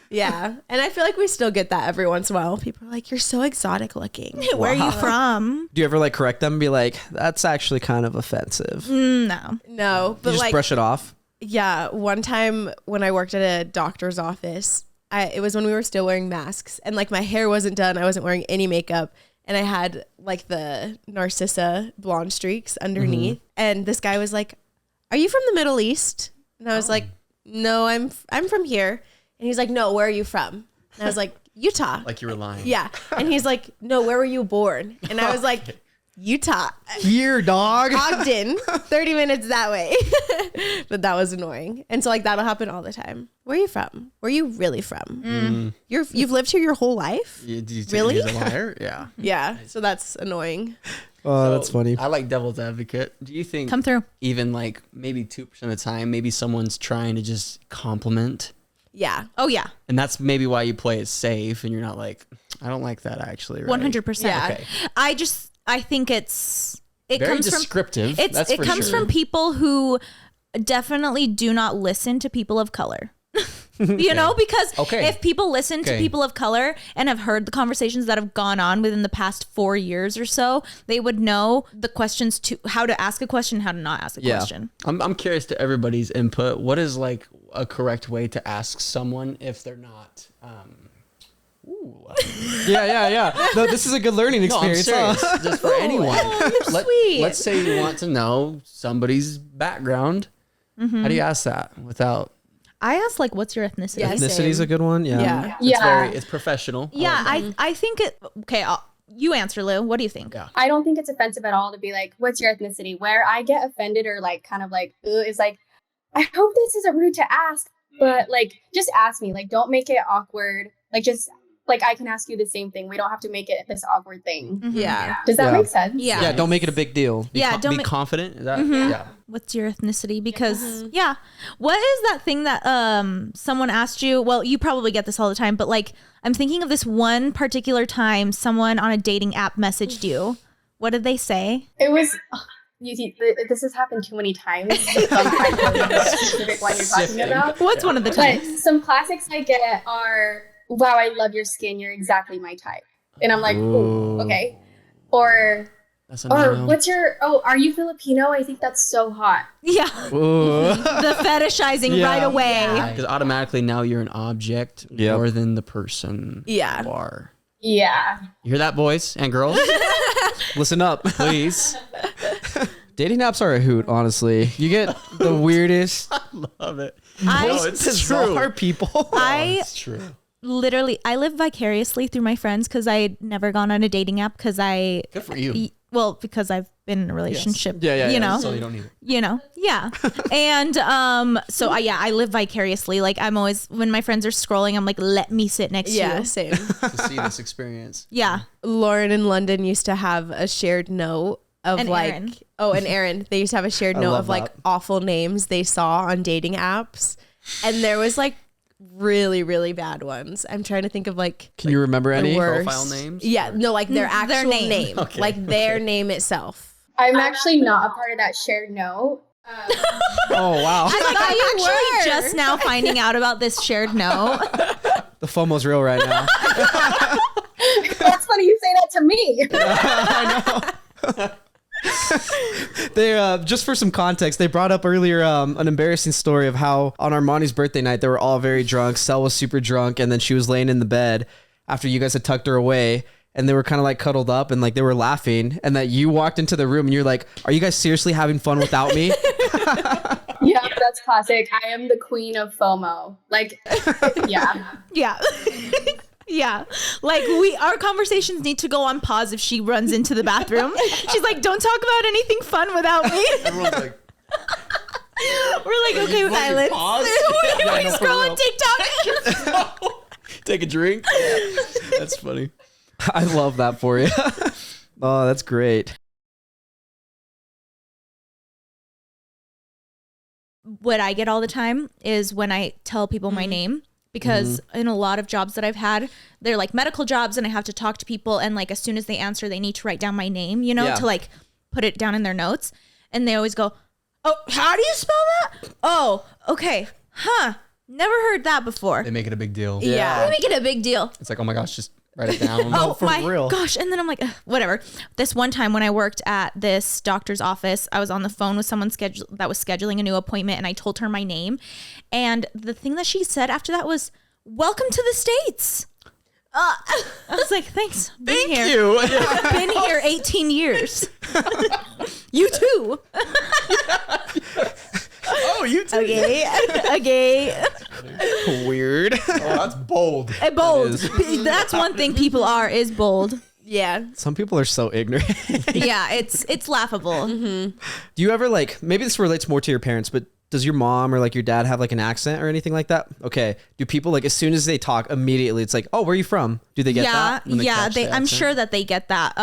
Yeah. And I feel like we still get that every once in a while. People are like, you're so exotic looking. Where are you from? Do you ever like correct them and be like, that's actually kind of offensive? No. No, You but just like, brush it off? yeah, one time when I worked at a doctor's office, it was when we were still wearing masks and like my hair wasn't done. I wasn't wearing any makeup and I had like the Narcissa blonde streaks underneath. And this guy was like, are you from the Middle East? And I was like, no, I'm from here. And he's like, no, where are you from? And I was like, Utah. Like you were lying. Yeah. And he's like, no, where were you born? And I was like, Utah. Here, dog. Ogden, 30 minutes that way. But that was annoying. And so like that'll happen all the time. Where are you from? Where are you really from? You've lived here your whole life? Really? He's a liar? Yeah. Yeah. So that's annoying. Oh, that's funny. I like devil's advocate. Do you think Come through. even like maybe 2% of the time, maybe someone's trying to just compliment? Yeah. Oh yeah. And that's maybe why you play it safe and you're not like, I don't like that actually. Right? 100%. Yeah. Okay. I think it Very comes descriptive. from That's it for comes sure. from people who definitely do not listen to people of color. You know, because if people listen to people of color and have heard the conversations that have gone on within the past 4 years or so, they would know the questions to how to ask a question, how to not ask a question. I'm curious to everybody's input. What is like a correct way to ask someone if they're not? Yeah. No, this is a good learning No, I'm experience. serious. Just for anyone. sweet. Let's say you want to know somebody's background. How do you ask that without? I asked like, what's your ethnicity? Yeah. Ethnicity is a good one. Yeah. Yeah. It's professional. Yeah, I think it. Okay, you answer, Lou. What do you think? Yeah. I don't think it's offensive at all to be like, what's your ethnicity? Where I get offended or like kind of like, is like, I hope this isn't rude to ask, but like, just ask me. Like, don't make it awkward. Like, just like, I can ask you the same thing. We don't have to make it this awkward thing. Yeah. Does that make sense? Yeah. Yeah, don't make it a big deal. Be confident. Is that? Yeah. What's your ethnicity? Because what is that thing that someone asked you? Well, you probably get this all the time, but like I'm thinking of this one particular time someone on a dating app messaged you. What did they say? It was. This has happened too many times. So I'm trying to remember the specific one you're talking about. What's one of the But times? some classics I get are, wow, I love your skin. You're exactly my type. And I'm like, ooh, okay. Or That's a Or no. what's your, are you Filipino? I think that's so hot. Yeah. Ooh. The fetishizing Yeah. right away. Because automatically now you're an object Yep. more than the person Yeah. you are. Yeah. You hear that, boys and girls? Listen up. Please. Dating apps are a hoot, honestly. You get the weirdest, Love it. most bizarre people. It's true. Literally, I live vicariously through my friends because I had never gone on a dating app because Good for you. because I've been in a relationship. Yeah, you know. So you don't need it. You know, yeah. And so I live vicariously. Like I'm always, when my friends are scrolling, I'm like, let me sit next to Yeah, you. same. To see this experience. Yeah. Lauren in London used to have a shared note of And like, Aaron. and Aaron. They used to have a shared I note love of like that. awful names they saw on dating apps. And there was like really, really bad ones. I'm trying to think of like Can you remember the any? worst. Profile names? Yeah, no, like their actual Their name. name. Okay, Like their name itself. I'm actually not a part of that shared note. Oh, wow. I'm actually just now finding out about this shared note. The FOMO's real right now. That's funny you say that to me. They just for some context, they brought up earlier an embarrassing story of how on Armani's birthday night they were all very drunk. Sel was super drunk, and then she was laying in the bed after you guys had tucked her away, and they were kind of like cuddled up and like they were laughing, and that you walked into the room and you're like, "Are you guys seriously having fun without me?" Yeah, that's classic. I am the queen of FOMO. Like, yeah. Yeah. Yeah. Like our conversations need to go on pause if she runs into the bathroom. She's like, don't talk about anything fun without me. Everyone's like, We're like, okay, silence. pause? We scroll on TikTok. Take a drink. That's funny. I love that for you. Oh, that's great. What I get all the time is when I tell people my name, because in a lot of jobs that I've had, they're like medical jobs and I have to talk to people, and like as soon as they answer, they need to write down my name, you know, Yeah. to like put it down in their notes. And they always go, "Oh, how do you spell that? Oh, okay. Huh. Never heard that before." They make it a big deal. Yeah. They make it a big deal. It's like, oh my gosh, just write it down. Oh for my real. gosh. And then I'm like, ugh, whatever. This one time when I worked at this doctor's office, I was on the phone with someone that was scheduling a new appointment, and I told her my name. And the thing that she said after that was, "Welcome to the States." I was like, thanks. Been here. You. Been here 18 years. You too. Okay. Weird. Oh, that's bold. Bold. That is. That's one thing people is bold. Yeah. Some people are so ignorant. Yeah, it's laughable. Do you ever like, maybe this relates more to your parents, but does your mom or like your dad have like an accent or anything like that? Okay. Do people like, as soon as they talk immediately, it's like, oh, where are you from? Do they get that? When they Yeah, catch the I'm accent? sure that they get that.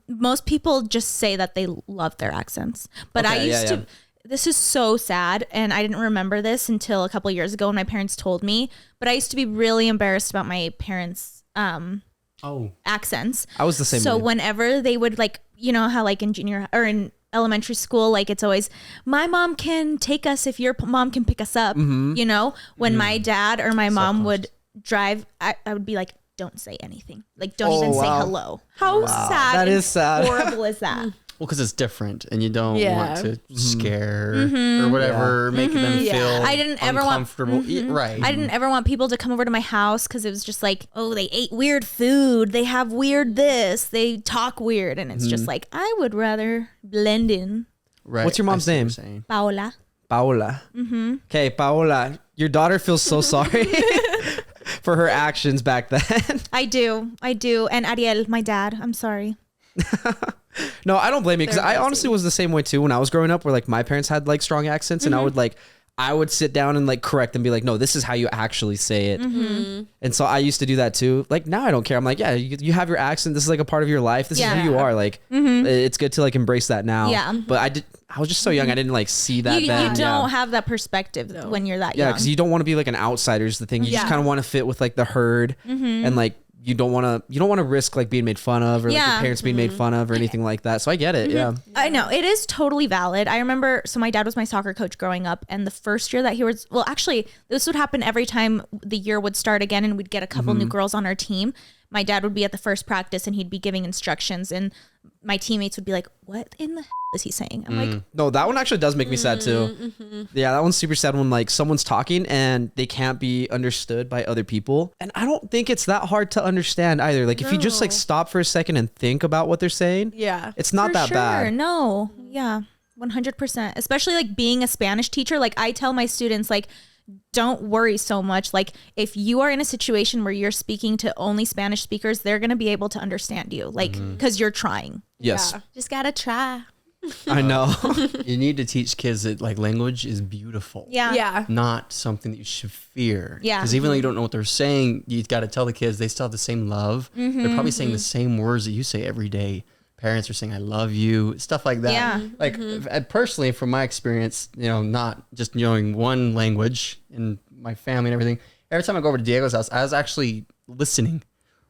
Most people just say that they love their accents. But I Okay, used to, this is so sad, and I didn't remember this until a couple years ago when my parents told me, but I used to be really embarrassed about my parents' accents. I was the same So way. whenever they would like, you know how like in junior or in elementary school, like it's always, my mom can take us if your mom can pick us up. You know, when my dad or my mom would drive, I would be like, don't say anything. Like, don't even say hello. How sad. That and is sad. horrible is that? Well, because it's different, and you don't Yeah. want to scare or whatever, making them feel I didn't ever want- uncomfortable. Right. I didn't ever want people to come over to my house because it was just like, oh, they ate weird food. They have weird this. They talk weird. And it's just like, I would rather blend in. Right. What's your mom's I see what name? you're saying. Paola. Paola. Okay, Paola, your daughter feels so sorry for her actions back then. I do. And Ariel, my dad. I'm sorry. No, I don't blame you because They're I messy. honestly was the same way too when I was growing up, where like my parents had like strong accents, and I would sit down and like correct and be like, no, this is how you actually say it. And so I used to do that too. Like now I don't care. I'm like, yeah, you have your accent. This is like a part of your life. This is who you are. Like it's good to like embrace that now. Yeah. But I was just so young. I didn't like see that You then. don't have that perspective when you're that Yeah, young. because you don't want to be like an outsider is the thing. You just kind of want to fit with like the herd, and like you don't want to risk like being made fun of or like your parents being made fun of or anything like that. So I get it. Yeah. I know it is totally valid. I remember, so my dad was my soccer coach growing up, and the first year that he was, well, actually, this would happen every time the year would start again, and we'd get a couple new girls on our team. My dad would be at the first practice, and he'd be giving instructions, and my teammates would be like, "What in the hell is he saying?" I'm like, No, that one actually does make me sad too. Yeah, that one's super sad when like someone's talking and they can't be understood by other people. And I don't think it's that hard to understand either. Like if you just like stop for a second and think about what they're saying, Yeah. it's not For that sure. bad. No, yeah, 100%. Especially like being a Spanish teacher. Like I tell my students, like, don't worry so much. Like if you are in a situation where you're speaking to only Spanish speakers, they're going to be able to understand you. Like, because you're trying. Yes, Yeah. Just gotta try. I know. You need to teach kids that like language is beautiful. Yeah. Yeah. Not something that you should fear. Yeah. Because even though you don't know what they're saying, you got to tell the kids they still have the same love. They're probably saying the same words that you say every day. Parents are saying, I love you, stuff like that. Yeah. Like personally, from my experience, you know, not just knowing one language in my family and everything, every time I go over to Diego's house, I was actually listening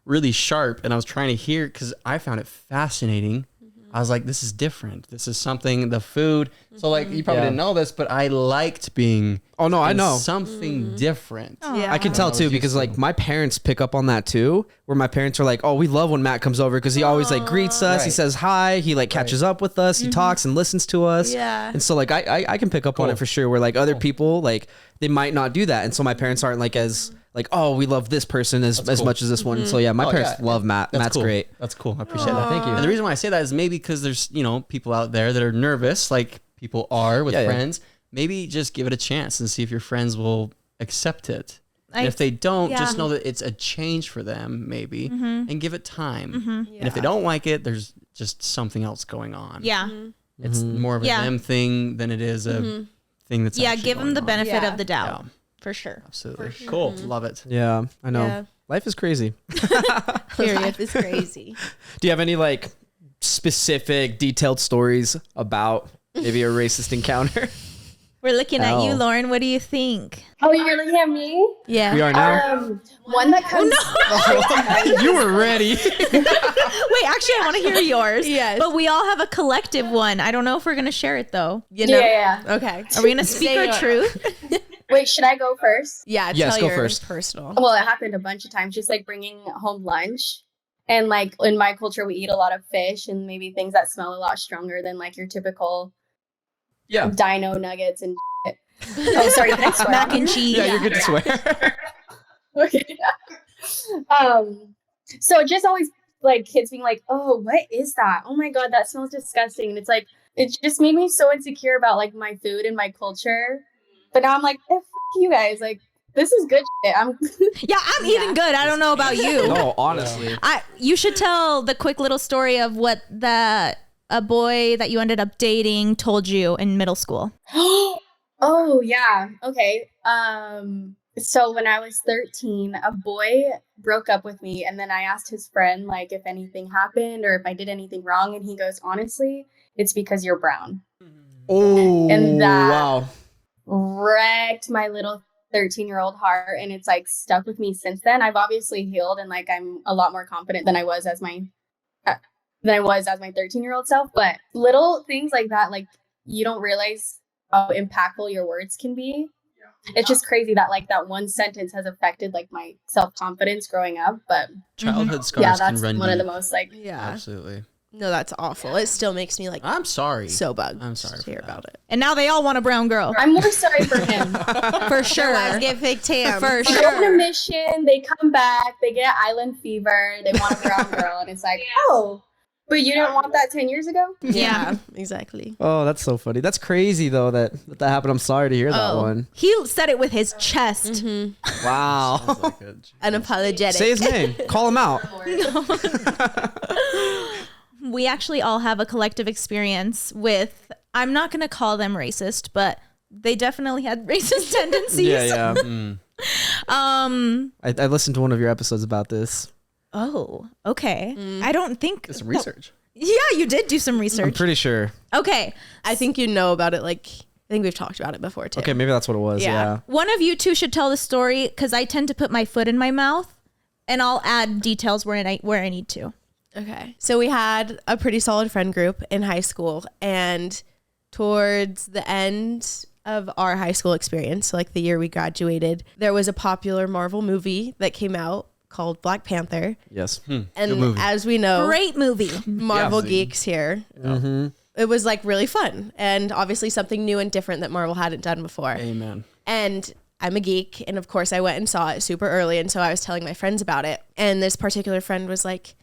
really sharp and I was trying to hear because I found it fascinating. I was like, this is different. This is something, the food. So like, you probably didn't know this, but I liked being Oh no, I in know. something different. Yeah. I can tell too because like my parents pick up on that too, where my parents are like, "Oh, we love when Matt comes over because he always like greets us, he Right. says hi, he like catches up with us, he talks and listens to us." Yeah. And so like I can pick up on it for sure. Where like other people like they might not do that, and so my parents aren't like as like, "Oh, we love this person as cool. much as this one." So yeah, my Oh, parents yeah. love Matt. That's Matt's cool. great. That's cool. I appreciate that. Thank you. And the reason why I say that is maybe because there's, you know, people out there that are nervous, like people are with friends. Maybe just give it a chance and see if your friends will accept it. And if they don't, just know that it's a change for them, maybe, and give it time. And if they don't like it, there's just something else going on. Yeah. It's more of a them thing than it is a thing that's Yeah. actually Give them going the on. benefit Yeah. of the doubt. Yeah. For sure. Absolutely. Cool. Love it. Yeah, I know. Yeah. Life is crazy. Life is crazy. Do you have any like specific, detailed stories about maybe a racist encounter? We're looking at you, Oh. Lauren. What do you think? Oh, you're looking at me? Yeah. We are now. One that comes. You were ready. Wait, actually, I want to hear yours. Yes. But we all have a collective one. I don't know if we're going to share it, though. You know? Yeah. Okay. Are we going to speak Say our yours. truth? Wait, should I go first? Yeah. Yes, tell go yours first. Personal. Well, it happened a bunch of times, just like bringing home lunch. And like in my culture, we eat a lot of fish and maybe things that smell a lot stronger than like your typical Yeah. dino nuggets and shit. Oh, sorry, can I swear? Mac and cheese. Yeah, you're good to swear. Okay. So it just always like kids being like, oh, what is that? Oh my God, that smells disgusting. And it's like, it just made me so insecure about like my food and my culture But now I'm like, f you guys, like this is good shit. I'm Yeah, I'm eating good. I don't know about you. No, honestly. You should tell the quick little story of what a boy that you ended up dating told you in middle school. Oh yeah. Okay. So when I was 13, a boy broke up with me, and then I asked his friend like if anything happened or if I did anything wrong, and he goes, honestly, it's because you're brown. Oh, And that wow. wrecked my little 13-year-old heart, and it's like stuck with me since then. I've obviously healed, and like I'm a lot more confident than I was as my 13-year-old self. But little things like that, like you don't realize how impactful your words can be. It's just crazy that like that one sentence has affected like my self-confidence growing up. But Childhood scars yeah, can that's run one of the deep. most like Yeah. Absolutely. No, that's awful. It still makes me like I'm sorry. so bugged. I'm sorry to for hear that. about it. And now they all want a brown girl. I'm more sorry for him. For sure. Wives get fake tan. For They go on a sure. mission, they come back, they get island fever, they want a brown girl, and it's like, oh, but you didn't want that 10 years ago? Yeah, exactly. Oh, that's so funny. That's crazy though that happened. I'm sorry to hear that one. He said it with his chest. Wow. Sounds like a- Unapologetic. Say his name. Call him out. We actually all have a collective experience with, I'm not going to call them racist, but they definitely had racist tendencies. Yeah. Mm. I listened to one of your episodes about this. Oh, okay. I don't think. Get some research. Yeah, you did do some I'm research. pretty sure. Okay. I think you know about it. Like, I think we've talked about it before too. Okay, maybe that's what it was. Yeah. Yeah. One of you two should tell the story because I tend to put my foot in my mouth and I'll add details where I need to. Okay. So we had a pretty solid friend group in high school, and towards the end of our high school experience, so like the year we graduated, there was a popular Marvel movie that came out called Black Panther. Yes. And Good movie. as we know, Great movie. Marvel Yeah. geeks here, it was like really fun and obviously something new and different that Marvel hadn't done before. Amen. And I'm a geek, and of course I went and saw it super early, and so I was telling my friends about it, and this particular friend was like,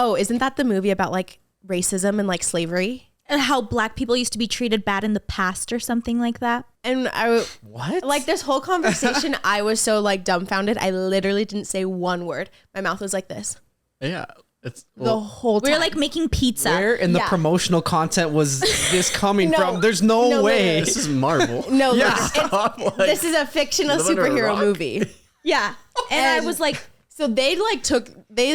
oh, isn't that the movie about like racism and like slavery? And how black people used to be treated bad in the past or something like that. And I What? like this whole conversation, I was so like dumbfounded. I literally didn't say one word. My mouth was like this Yeah. It's the whole time. We were like making pizza. Where in the Yeah. promotional content was this coming No. from? There's no No, way. this is Marvel. no, Yeah. this is a fictional Live under a superhero rock? movie. Yeah. And I And- was like, So they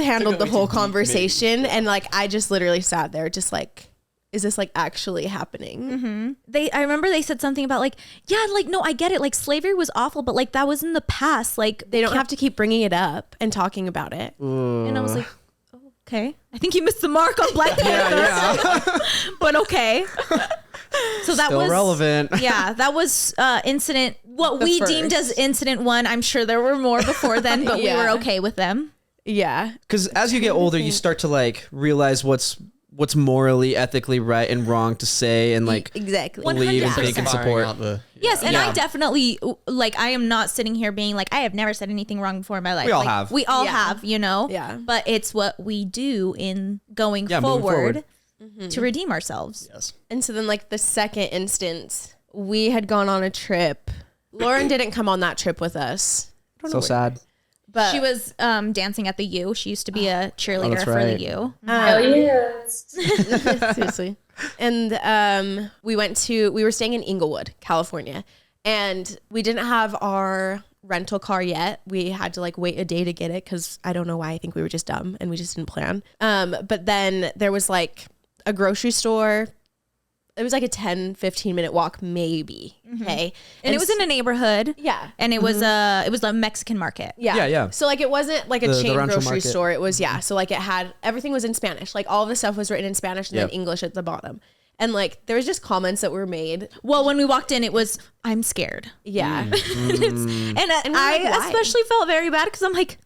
handled it the way whole too deep, conversation, and like I just literally sat there just like, is this like actually happening? I remember they said something about like, yeah, like, no, I get it. Like slavery was awful, but like that was in the past. Like They don't have to keep bringing it up and talking about it. And I was like, oh, okay. I think you missed the mark on Black Panther. But okay. So that Still was relevant. Yeah, that was incident. What The we deemed first. as incident one. I'm sure there were more before then, but we Yeah. were okay with them. Yeah. Because as you get older, you start to like realize what's morally, ethically right and wrong to say, and like Exactly. believe and 100%. think and Firing support. out the- Yes, and Yeah. I definitely like. I am not sitting here being like I have never said anything wrong before in my life. We all Like, have. We all Yeah. have, you know. Yeah. But it's what we do in going Yeah, moving forward, forward. to redeem ourselves. Yes. And so then like the second instance, we had gone on a trip. Lauren didn't come on that trip with us. So sad. But She was dancing at the U. She used to be a cheerleader that's for right. the U. Hell yes. seriously. And we were staying in Inglewood, California, and we didn't have our rental car yet. We had to like wait a day to get it because I don't know why. I think we were just dumb and we just didn't plan. But then there was like a grocery store. It was like a 10-15 minute walk, maybe. Okay. And it was in a neighborhood. yeah. And it was a Mexican market. Yeah. Yeah. So like it wasn't like a The chain rancho grocery market. store. It was so like it had everything was in Spanish. Like all of the stuff was written in Spanish and Yep. then English at the bottom. And like there was just comments that were made. Well, when we walked in, it was I'm scared, Yeah. and we're I like, why? especially felt very bad because I'm like,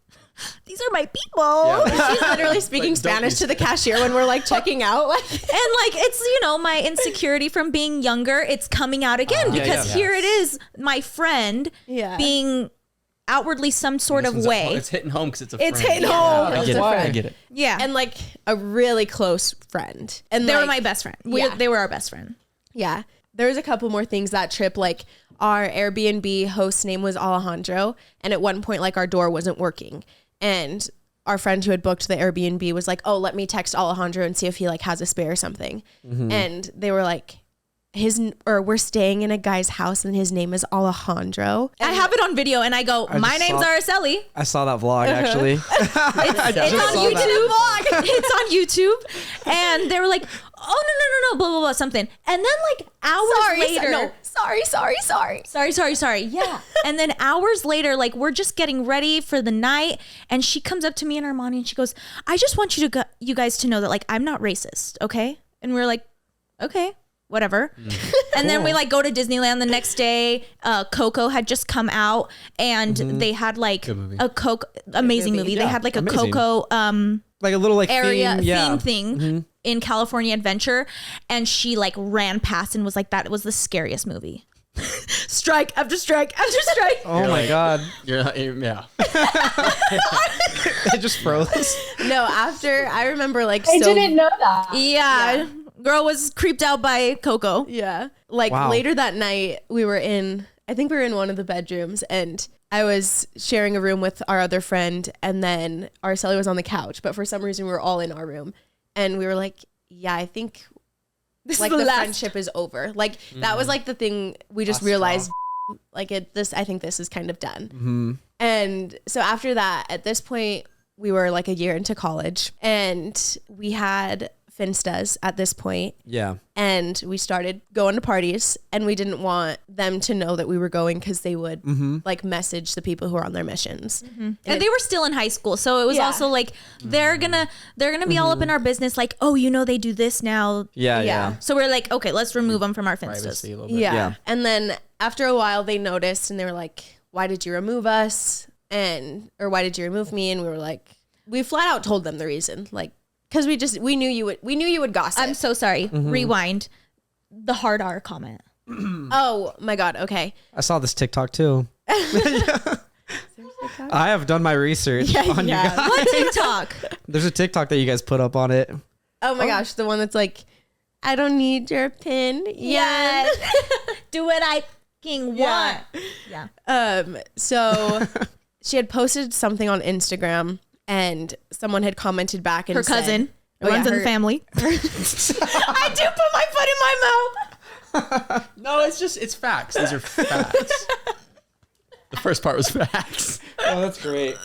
these are my people. She's literally speaking Spanish to the cashier when we're like checking out. Like, And like it's my insecurity from being younger, it's coming out again because yeah. here it is, my friend Yeah. being outwardly some sort of way. It's hitting home because it's a It's friend. hitting home. I It's get a it. I friend. get it. Yeah, and like a really close friend. And they were like, my best friend. Yeah. They were our best friend. Yeah. there was a couple more things that trip. Like our Airbnb host's name was Alejandro. And at one point, like our door wasn't working. And our friend who had booked the Airbnb was like, oh, let me text Alejandro and see if he like has a spare or something. And they were like, we're staying in a guy's house and his name is Alejandro. I have it on video and I go, my name's Araceli. I saw that vlog actually. It's on YouTube. It's on YouTube. And they were like, oh, no, blah, blah, blah, something. And then like hours later. Sorry. Yeah. And then hours later, like we're just getting ready for the night. And she comes up to me and Armani and she goes, I just want you guys to know that like, I'm not racist. Okay. And we're like, okay. Whatever. And then we like go to Disneyland the next day. Coco had just come out and they had like a amazing movie. They had like a Coco like a little like area theme thing in California Adventure, and she like ran past and was like, that was the scariest movie. Strike after strike after strike. Oh my God. Yeah. It just froze. No, after I remember like I didn't know that. Yeah. Girl was creeped out by Coco. Yeah. Like later that night, I think we were in one of the bedrooms and I was sharing a room with our other friend and then Araceli was on the couch. But for some reason, we were all in our room and we were like, yeah, I think this like the friendship is over. Like that was like the thing we just realized like I think this is kind of done. And so after that, at this point, we were like a year into college and we had Finstas at this point. Yeah. And we started going to parties and we didn't want them to know that we were going because they would like message the people who are on their missions. And they were still in high school. So it was also like, they're gonna be all up in our business. Like, oh, they do this now. Yeah. So we're like, okay, let's remove them from our Finstas. Yeah. And then after a while they noticed and they were like, why did you remove us? Or why did you remove me? And we were like, we flat out told them the reason. Like, because we knew you would gossip. I'm so sorry. Rewind. The hard R comment. Oh my God. Okay. I saw this TikTok too. I have done my research on you guys. What TikTok? There's a TikTok that you guys put up on it. Oh my gosh. The one that's like, I don't need your pin yet. Do what I fucking want. Yeah. So she had posted something on Instagram. And someone had commented back and her cousin runs in the family. I do put my foot in my mouth. No, it's facts. These are facts. The first part was facts. Oh, that's great.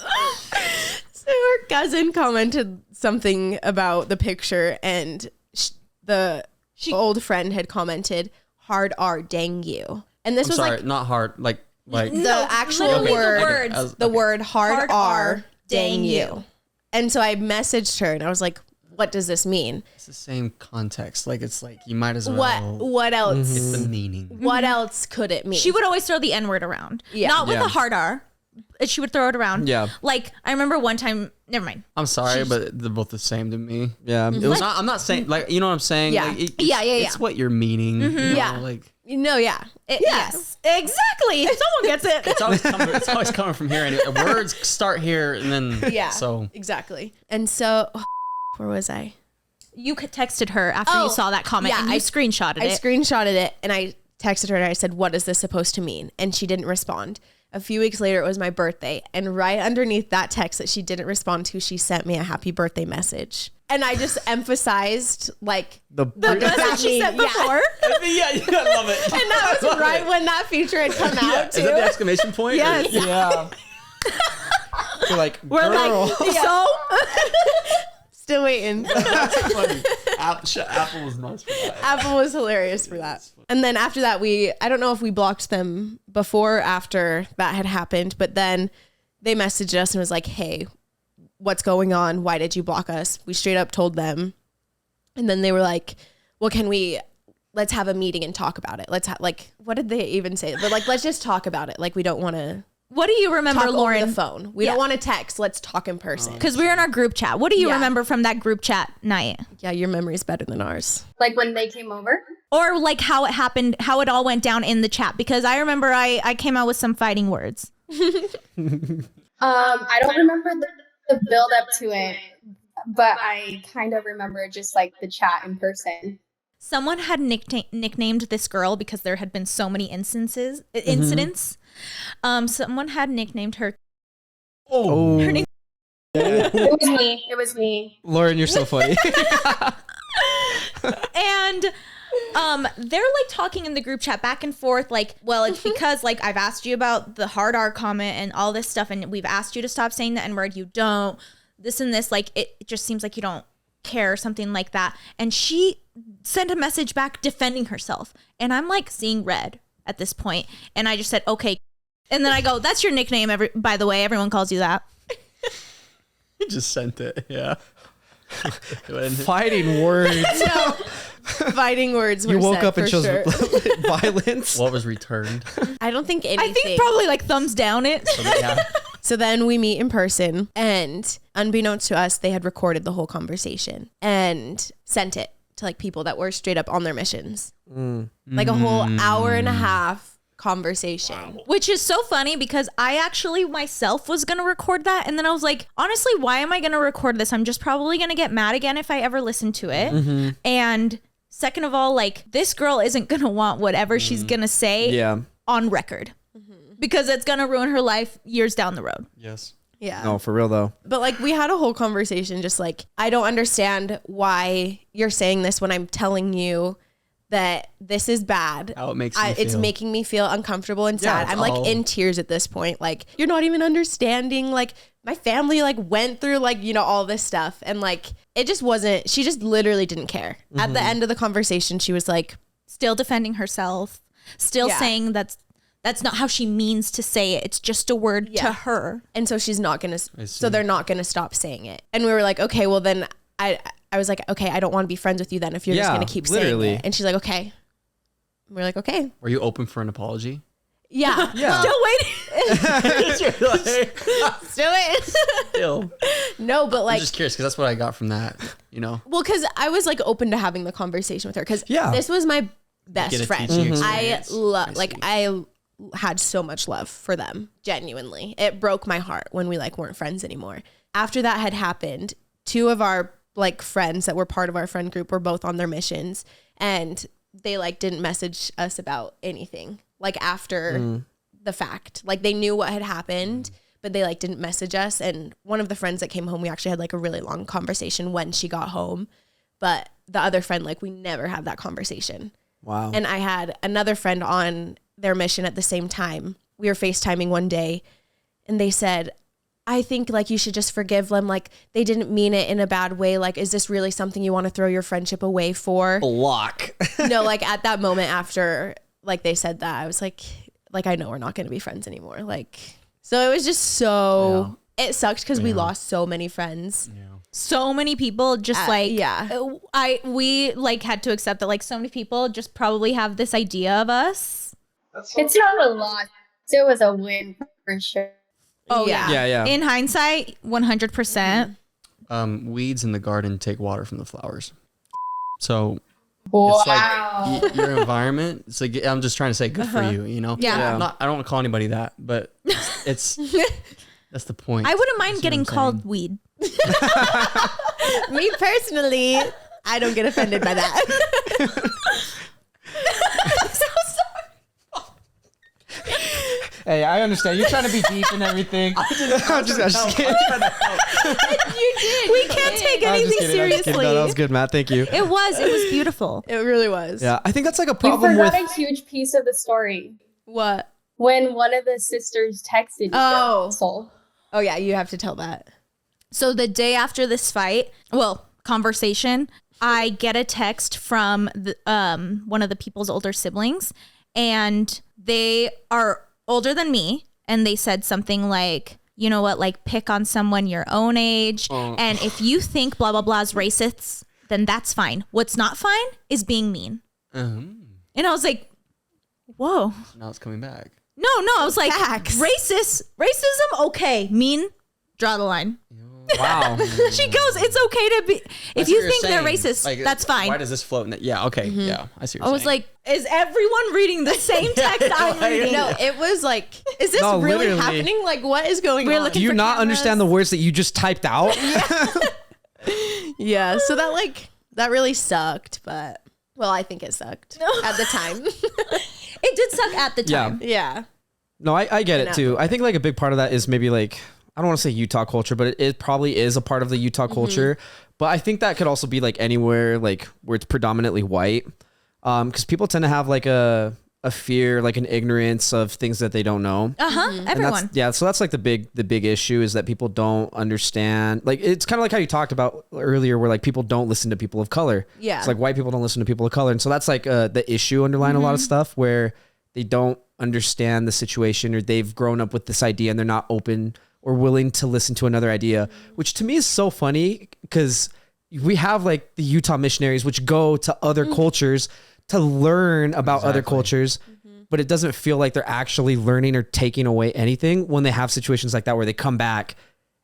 So her cousin commented something about the picture, and the old friend had commented, "Hard R, dang you." And this was like not hard, like the actual word, the word hard R. Dang you. And so I messaged her and I was like, what does this mean? It's the same context. Like, it's like, you might as well. What else? It's the meaning. What else could it mean? She would always throw the N-word around. Yeah. Not with a hard R. She would throw it around. Yeah. Like, I remember one time, never mind. I'm sorry, but they're both the same to me. Yeah. It was not, I'm not saying, like, you know what I'm saying? Yeah. Like, it's what you're meaning. You know, like. No, yeah. Yes. Exactly. Someone gets it. It's always coming from here. And words start here and then. Yeah. So. Exactly. And so, where was I? You texted her after you saw that comment and you screenshotted it. I screenshotted it and I texted her and I said, what is this supposed to mean? And she didn't respond. A few weeks later, it was my birthday. And right underneath that text that she didn't respond to, she sent me a happy birthday message. And I just emphasized like the message she sent before. Yeah, I love it. And that was right when that feature had come out too. Is that the exclamation point? Yes. Yeah. You're like, we're girl. like, so? Still waiting. That's funny. Apple was nice for that. Apple was hilarious for that. And then after that, I don't know if we blocked them before or after that had happened, but then they messaged us and was like, hey, what's going on? Why did you block us? We straight up told them. And then they were like, well, let's have a meeting and talk about it. What did they even say? But like, let's just talk about it. Like, we don't want to. What do you remember, Lauryn? Over the phone. We don't want to text. Let's talk in person. Because we were in our group chat. What do you remember from that group chat night? Yeah, your memory is better than ours. Like when they came over? Or like how it happened, how it all went down in the chat. Because I remember I came out with some fighting words. I don't remember the build up to it, but I kind of remember just like the chat in person. someone had nicknamed this girl because there had been so many incidents. Someone had nicknamed her. Oh, Her name. It was me. Lauryn, you're so funny. And they're like talking in the group chat back and forth, like, well, it's because like I've asked you about the hard R comment and all this stuff, and we've asked you to stop saying the N-word. You don't. This and this, like, it just seems like you don't care, something like that. And she sent a message back defending herself, and I'm like seeing red at this point, and I just said, okay. And then I go, that's your nickname, by the way, everyone calls you that. You just sent it. Yeah. Fighting words. No, fighting words. You were woke said, up and for chose sure. What violence. was returned? I don't think anything. I think probably like thumbs down it. Yeah. So then we meet in person, and unbeknownst to us, they had recorded the whole conversation and sent it to like people that were straight up on their missions. Like a whole hour and a half conversation. Which is so funny because I actually myself was going to record that. And then I was like, honestly, why am I going to record this? I'm just probably going to get mad again if I ever listen to it. And second of all, like, this girl isn't going to want whatever she's going to say on record because it's going to ruin her life years down the road. Yes. Yeah. No, for real though. But like we had a whole conversation just like, I don't understand why you're saying this when I'm telling you that this is bad. How it makes me It's feel. making me feel uncomfortable and sad. it's I'm like all- in tears at this point. Like, you're not even understanding. Like, my family like went through like, you know, all this stuff. And like, it just wasn't, she just literally didn't care. At the end of the conversation, she was like, Still defending herself, still Yeah. saying that's not how she means to say it. It's just a word to her. and so she's not going to, see. so they're not going to stop saying it. And we were like, okay, well then I was like, okay, I don't want to be friends with you then if you're just Yeah, going to keep literally. saying it. And she's like, okay. We're like, okay. Were you open for an apology? Yeah. Yeah. Still waiting. Still it. Still. No, but I'm like, just curious because that's what I got from that. You know. well, because I was like open to having the conversation with her because Yeah. this was my Get best a friend. teaching I experience. love, like, see. I had so much love for them. Genuinely, it broke my heart when we like weren't friends anymore. After that had happened, two of our like friends that were part of our friend group were both on their missions, and they like didn't message us about anything like after the fact. Like they knew what had happened, but they like didn't message us. And one of the friends that came home, we actually had like a really long conversation when she got home. But the other friend, like we never had that conversation. Wow. And I had another friend on their mission at the same time. We were FaceTiming one day and they said, I think like you should just forgive them. Like they didn't mean it in a bad way. Like, is this really something you want to throw your friendship away for? Block. No, like at that moment after like they said that, I was like I know we're not going to be friends anymore. Like, so it was just so, it sucked because we lost so many friends. So many people just we like had to accept that like so many people just probably have this idea of us. It's not a lot. So it was a win for sure. Oh Yeah. In hindsight, 100%. Weeds in the garden take water from the flowers. So Wow. it's like your environment. It's like, I'm just trying to say good for you, you know? Yeah. I don't want to call anybody that, but it's that's the point. I wouldn't mind That's what getting I'm called saying. weed. Me personally, I don't get offended by that. Hey, I understand. You're trying to be deep and everything. I'm just kidding. You did. We can't take I was anything just kidding. seriously. No, that was good, Matt. Thank you. It was beautiful. It really was. Yeah, I think that's like a We problem forgot with. a huge piece of the story. What? When one of the sisters texted you. Oh. Soul. Oh yeah, you have to tell that. So the day after this fight, conversation, I get a text from one of the people's older siblings, and they are older than me, and they said something like, you know what, like pick on someone your own age, and if you think blah blah blah is racist, then that's fine. What's not fine is being mean. And I was like, whoa. Now it's coming back. No, I was like, Facts. racism, okay. Mean, draw the line. Wow. She goes, it's okay to be, if That's you what you're think they're saying. racist, Like, that's fine. Why does this float? Yeah, okay. Yeah, I see what I you're was saying. like, is everyone reading the same text I'm reading? No, it was like, is this No, really literally. happening? Like, what is going We're on? looking Do you for not cameras. understand the words that you just typed out? Yeah, so that really sucked, but Well, I think it sucked at the time. It did suck at the time. Yeah. No, I get it too. I think like a big part of that is maybe like, I don't want to say Utah culture, but it probably is a part of the Utah culture. But I think that could also be like anywhere like where it's predominantly white. Because people tend to have like a fear, like an ignorance of things that they don't know. Everyone. So that's like the big issue is that people don't understand. Like it's kind of like how you talked about earlier, where like people don't listen to people of color. Yeah, it's like white people don't listen to people of color, and so that's like the issue underlying a lot of stuff where they don't understand the situation, or they've grown up with this idea and they're not open or willing to listen to another idea, which to me is so funny because we have like the Utah missionaries, which go to other cultures to learn about other cultures, but it doesn't feel like they're actually learning or taking away anything when they have situations like that where they come back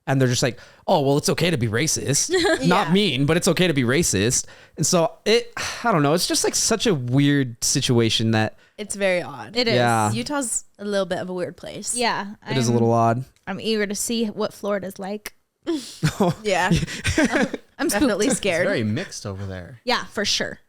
and they're just like, oh, well, it's okay to be racist. Not mean, but it's okay to be racist. And so I don't know. It's just like such a weird situation that it's very odd. It is. Yeah. Utah's a little bit of a weird place. Yeah. it is a little odd. I'm eager to see what Florida's like. Yeah. I'm definitely It's scared. very mixed over there. Yeah, for sure.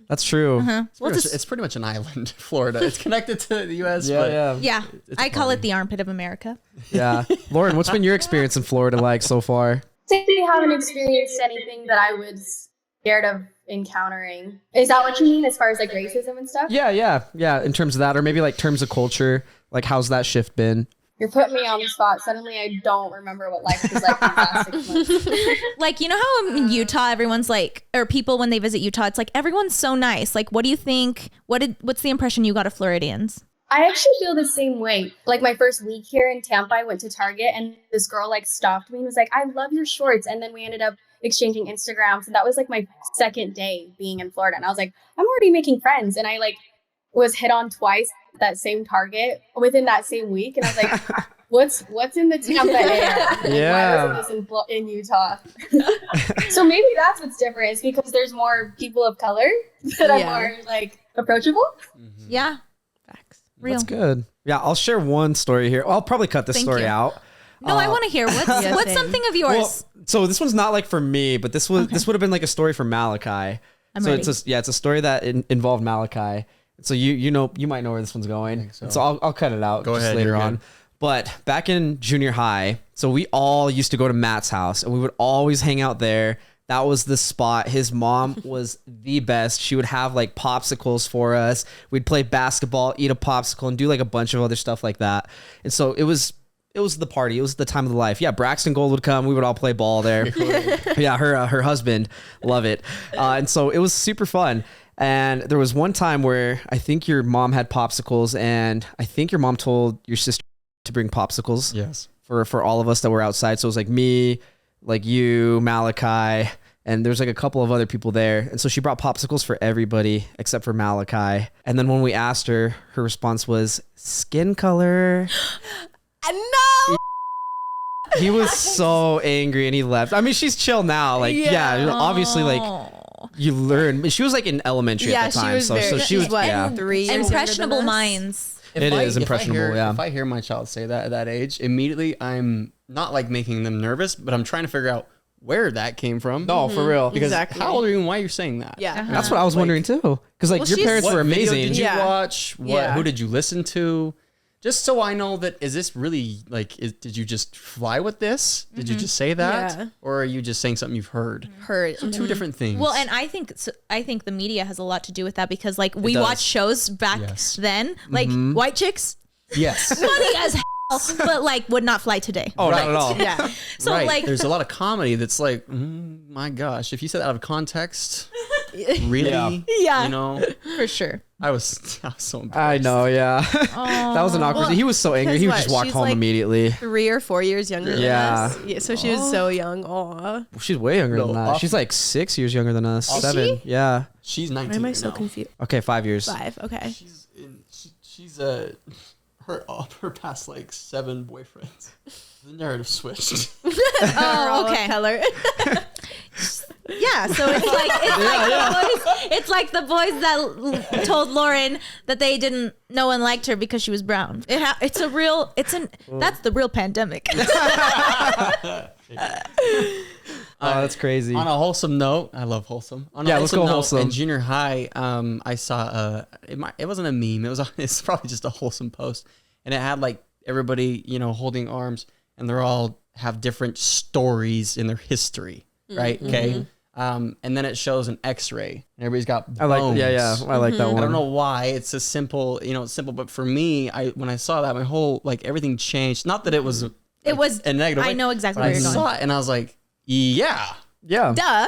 That's true. It's pretty much an island, Florida. It's connected to the U.S. Yeah, but Yeah. It's I call funny. it the armpit of America. yeah. Lauren, what's been your experience in Florida like so far? Technically, haven't experienced anything that I was scared of encountering. Is that what you mean as far as like racism and stuff? Yeah. In terms of that, or maybe like terms of culture, like how's that shift been? You're putting me on the spot. Suddenly, I don't remember what life was like in the past 6 months. Like, you know how in Utah, everyone's like, or people when they visit Utah, it's like, everyone's so nice. Like, what do you think? What's the impression you got of Floridians? I actually feel the same way. Like my first week here in Tampa, I went to Target and this girl like stopped me and was like, I love your shorts. And then we ended up exchanging Instagrams. And that was like my second day being in Florida. And I was like, I'm already making friends. And I like was hit on twice at that same Target within that same week. And I was like, what's in the Tampa air? Like, Yeah. why wasn't this in Utah? So maybe that's what's different. Is because there's more people of color that are more like approachable. Yeah. Facts. Real. That's good. Yeah, I'll share one story here. I'll probably cut this Thank story you. out. No, I want to hear. What's same. something of yours? Well, so this one's not like for me, but this would have been like a story for Malachi. I'm so ready. it's a story that involved Malachi. So you might know where this one's going. So I'll cut it out Go just ahead, later you're on. good. But back in junior high, so we all used to go to Matt's house and we would always hang out there. That was the spot. His mom was the best. She would have like popsicles for us. We'd play basketball, eat a popsicle, and do like a bunch of other stuff like that. And so it was the party. It was the time of the life. Yeah, Braxton Gold would come. We would all play ball there. Yeah, her husband, love it. And so it was super fun. And there was one time where I think your mom had popsicles, and I think your mom told your sister to bring popsicles. Yes. For all of us that were outside. So it was like me, like you, Malachi, and there's like a couple of other people there. And so she brought popsicles for everybody except for Malachi. And then when we asked her, her response was skin color. No. He was so angry and he left. I mean, she's chill now. Like, yeah, obviously, like you learn. She was like in elementary at the time. she was very. so she was what, yeah. 3 years Impressionable younger than us? minds. It is impressionable, yeah. If I hear my child say that at that age, immediately I'm not like making them nervous, but I'm trying to figure out where that came from. No, for real. Because Exactly. how old are you and why you're saying that? Yeah. That's what I was wondering too. Because like Well, your she's- parents What were video amazing. did you Yeah. watch? Yeah. Who did you listen to? Just so I know that, is this really like, did you just fly with this? Did you just say that? Yeah. Or are you just saying something you've heard? Heard. Two different things. Well, and I think the media has a lot to do with that because like we does. watch shows back Yes. then, like white chicks, yes. funny as hell, but like would not fly today. Oh, Right. not at all. Yeah. So right. like There's a lot of comedy that's like, my gosh, if you said that out of context, really? Yeah. Yeah. You know, for sure. I was so embarrassed. I know, yeah. That was an awkward. Well, he was so angry. He would because just walk she's home like- immediately. 3 or 4 years younger Yeah. than us. Yeah. So she was so young. Aw. She's way younger than No, that. She's like 6 years younger than us. Is 7. she? Yeah. She's Why 19 am I right so now. confused? Okay, 5 years. 5. Okay. She's her past like 7 boyfriends. The narrative switched. Oh, okay. Color. Yeah, so it's like the boys that told Lauryn that they didn't no one liked her because she was brown. That's the real pandemic. Oh, that's crazy. On a wholesome note, I love wholesome. On a Yeah, let's go note, wholesome. In junior high, I saw it wasn't a meme. It's probably just a wholesome post, and it had like everybody, holding arms, and they're all have different stories in their history, right? Okay. And then it shows an X-ray, and everybody's got bones. I like that one. I don't know why. It's a simple, it's simple, but for me, when I saw that, my whole everything changed. Not that it was. It was a negative. I know exactly but where I you're saw going. it, and I was like, yeah. Yeah. Duh.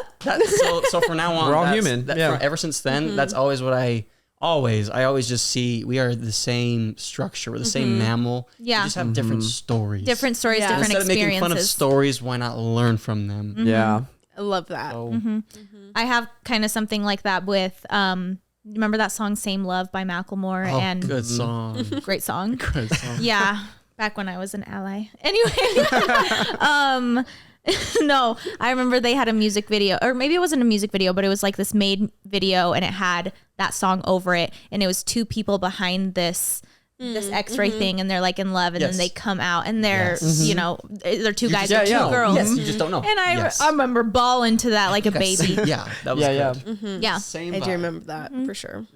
So from now on, We're all human. Yeah. Ever since then, that's always what I always just see. We are the same structure. We're the same mammal. Yeah. We just have different stories. Different stories, Yeah. different Instead of making fun of experiences. stories, why not learn from them? Yeah. I love that. So, I have kind of something like that with remember that song "Same Love" by Macklemore and good song. great song. Good song. Yeah, back when I was an ally. Anyway, no, I remember they had a music video, or maybe it wasn't a music video, but it was like this made video, and it had that song over it, and it was two people behind this X-ray thing, and they're like in love, and then they come out, and they're they're two guys or two girls. Yes, you just don't know. And I remember bawling to that like a baby. Yeah, that was good. Yeah, Same I do vibe. remember that for sure.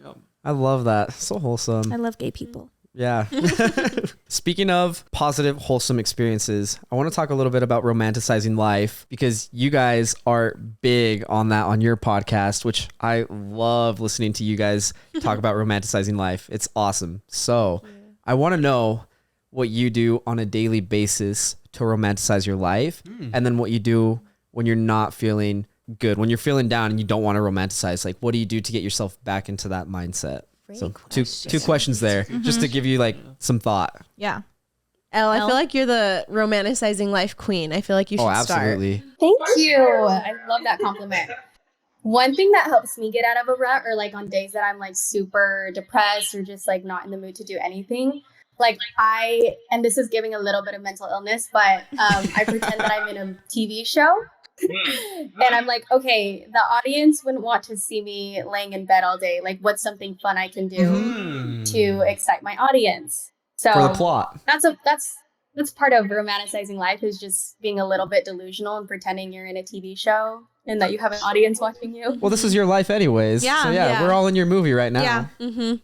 I love that. So wholesome. I love gay people. Yeah. Speaking of positive, wholesome experiences, I want to talk a little bit about romanticizing life, because you guys are big on that on your podcast, which I love listening to you guys talk about romanticizing life. It's awesome. So I want to know what you do on a daily basis to romanticize your life, and then what you do when you're not feeling good, when you're feeling down and you don't want to romanticize. Like, what do you do to get yourself back into that mindset? So two questions there, just to give you like some thought. Yeah. Elle, I Elle? feel like you're the romanticizing life queen. I feel like you should Absolutely. Thank you. I love that compliment. One thing that helps me get out of a rut, or like on days that I'm like super depressed or just like not in the mood to do anything, like and this is giving a little bit of mental illness, but I pretend that I'm in a TV show. And I'm like, okay, the audience wouldn't want to see me laying in bed all day. Like, what's something fun I can do to excite my audience? So For the plot. that's part of romanticizing life, is just being a little bit delusional and pretending you're in a TV show and that you have an audience watching you. Well, this is your life anyways. Yeah. So Yeah. we're all in your movie right now. Yeah.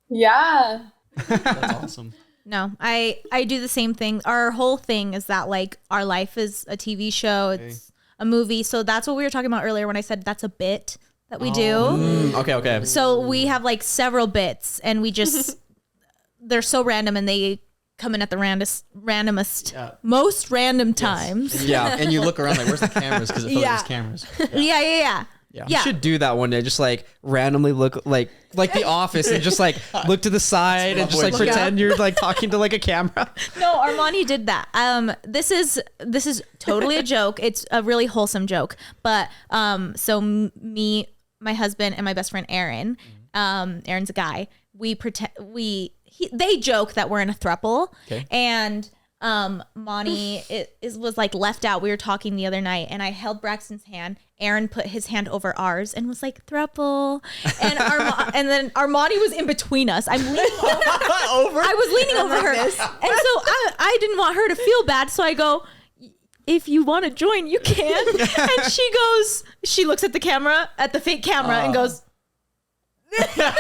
Yeah. That's awesome. No, I do the same thing. Our whole thing is that like our life is a TV show. It's a movie. So that's what we were talking about earlier when I said that's a bit that we do. Okay. So we have like several bits, and we just they're so random, and they come in at the randomest, most random times. Yeah. And you look around like, where's the cameras? Because it feels like there's cameras. Yeah. You should do that one day. Just like randomly look like The Office, and just like look to the side and just like pretend you're like talking to like a camera. No, Armani did that. This is totally a joke. It's a really wholesome joke. But so me, my husband, and my best friend Aaron, Aaron's a guy. They joke that we're in a throuple, and Monty was like left out. We were talking the other night, and I held Braxton's hand. Aaron put his hand over ours and was like throuple, and then Armani was in between us. I'm leaning over. I was leaning over her, and so I didn't want her to feel bad, so I go, if you want to join, you can. And she looks at the camera, at the fake camera, and goes. And then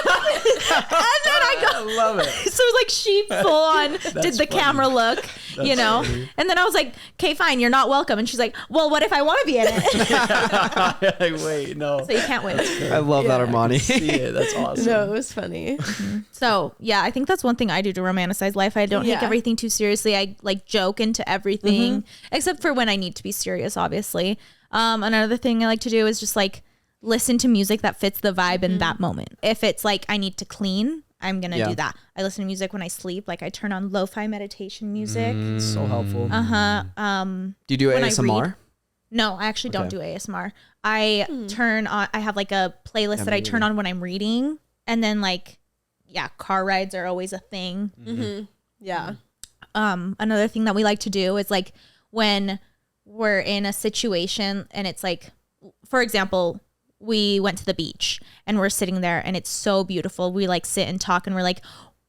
I love it. So like she full on did the camera look, funny. and then I was like, okay, fine, you're not welcome. And she's like, well, what if I want to be in it? Like, wait, no. So you can't win. I love that, Armani. See it. That's awesome. No, it was funny. So yeah, I think that's one thing I do to romanticize life. I don't take everything too seriously. I like joke into everything, except for when I need to be serious, obviously. Another thing I like to do is just like listen to music that fits the vibe in that moment. If it's like I need to clean, I'm gonna do that. I listen to music when I sleep. Like I turn on lo-fi meditation music. So helpful. Do Do you do when I ASMR? read- No, I actually don't do ASMR. I turn on. I have like a playlist that I turn on when I'm reading, and then like, car rides are always a thing. Yeah. Another thing that we like to do is like when we're in a situation and it's like, for example, we went to the beach and we're sitting there and it's so beautiful. We like sit and talk and we're like,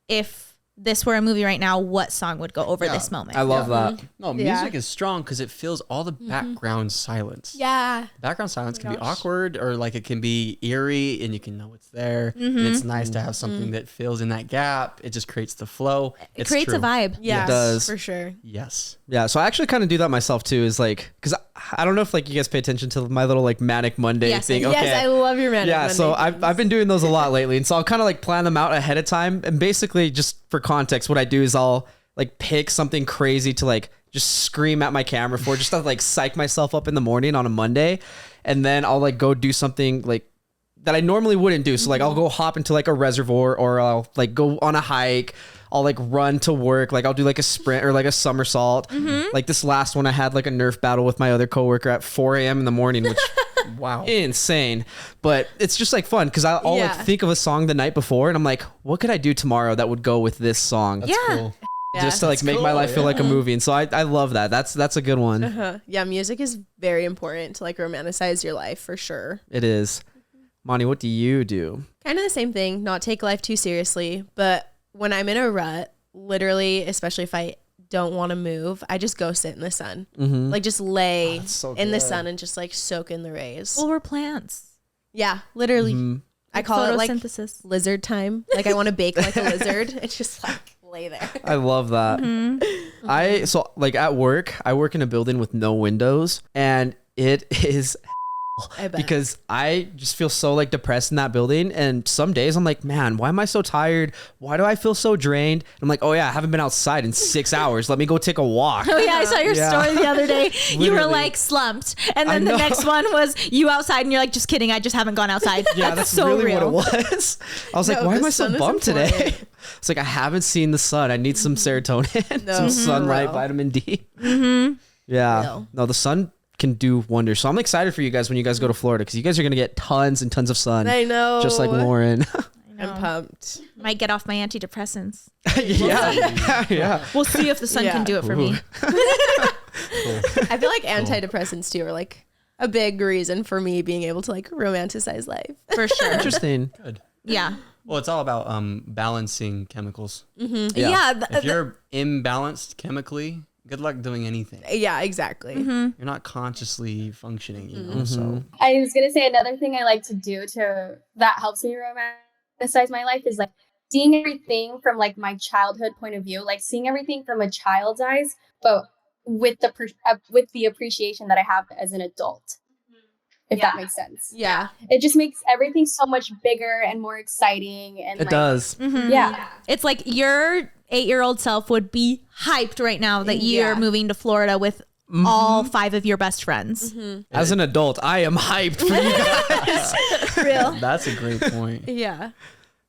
if this were a movie right now, what song would go over this moment? I love that. No, music is strong because it fills all the background silence. Yeah. Background silence can be awkward, or like it can be eerie, and you can know it's there. And it's nice to have something that fills in that gap. It just creates the flow. It creates a vibe. Yeah, It does. for sure. Yes. Yeah, so I actually kind of do that myself too. Is like, because I don't know if like you guys pay attention to my little like manic Monday Yes, thing. Yes, I love your manic Monday so things. I've been doing those a lot lately, and so I'll kind of like plan them out ahead of time. And basically, just for context, what I do is I'll like pick something crazy to like just scream at my camera for, just to like psych myself up in the morning on a Monday, and then I'll like go do something like that I normally wouldn't do. So like I'll go hop into like a reservoir, or I'll like go on a hike. I'll like run to work. Like I'll do like a sprint or like a somersault. Like this last one, I had like a Nerf battle with my other coworker at 4 a.m. in the morning, which Wow. insane. But it's just like fun because I'll like think of a song the night before, and I'm like, what could I do tomorrow that would go with this song? That's cool. Just to like make my life feel like a movie. And so I love that. That's a good one. Yeah, music is very important to like romanticize your life for sure. It is. Monty, what do you do? Kind of the same thing, not take life too seriously, but when I'm in a rut, literally, especially if I don't want to move, I just go sit in the sun. Like just lay in the sun and just like soak in the rays. Well, we're plants. Yeah, literally. I call it like photosynthesis. lizard time. Like I want to bake like a lizard and just like lay there. I love that. So like at work, I work in a building with no windows, and it is I bet. because I just feel so like depressed in that building. And some days I'm like, man, why am I so tired? Why do I feel so drained? And I'm like, oh yeah, I haven't been outside in 6 hours. Let me go take a walk. Oh yeah, I saw your story the other day. You were Literally. like slumped, and then I the know. next one was you outside, and you're like, just kidding, I just haven't gone outside. Yeah, that's so really real. what it was. I was like, No, why the am I so sun is bummed today? important. It's like, I haven't seen the sun. I need some serotonin, No, some for sunlight, real. vitamin D. Yeah. Real. No, the sun can do wonders. So I'm excited for you guys when you guys go to Florida, because you guys are going to get tons and tons of sun. I know. Just like Lauryn. I'm pumped. Might get off my antidepressants. yeah. Yeah. We'll see if the sun can do it for me. I feel like antidepressants too are like a big reason for me being able to like romanticize life. For sure. Interesting. Good. Yeah. Well, it's all about balancing chemicals. Yeah. If you're imbalanced chemically, good luck doing anything. Yeah, exactly. You're not consciously functioning, you know. So I was gonna say another thing I like to do that helps me romanticize my life is like seeing everything from like my childhood point of view, like seeing everything from a child's eyes, but with the appreciation that I have as an adult. If that makes sense. Yeah. It just makes everything so much bigger and more exciting. And It like, does. Yeah. It's like your 8-year-old self would be hyped right now that you're moving to Florida with all 5 of your best friends. As an adult, I am hyped for you guys. Real. that's a great point. Yeah.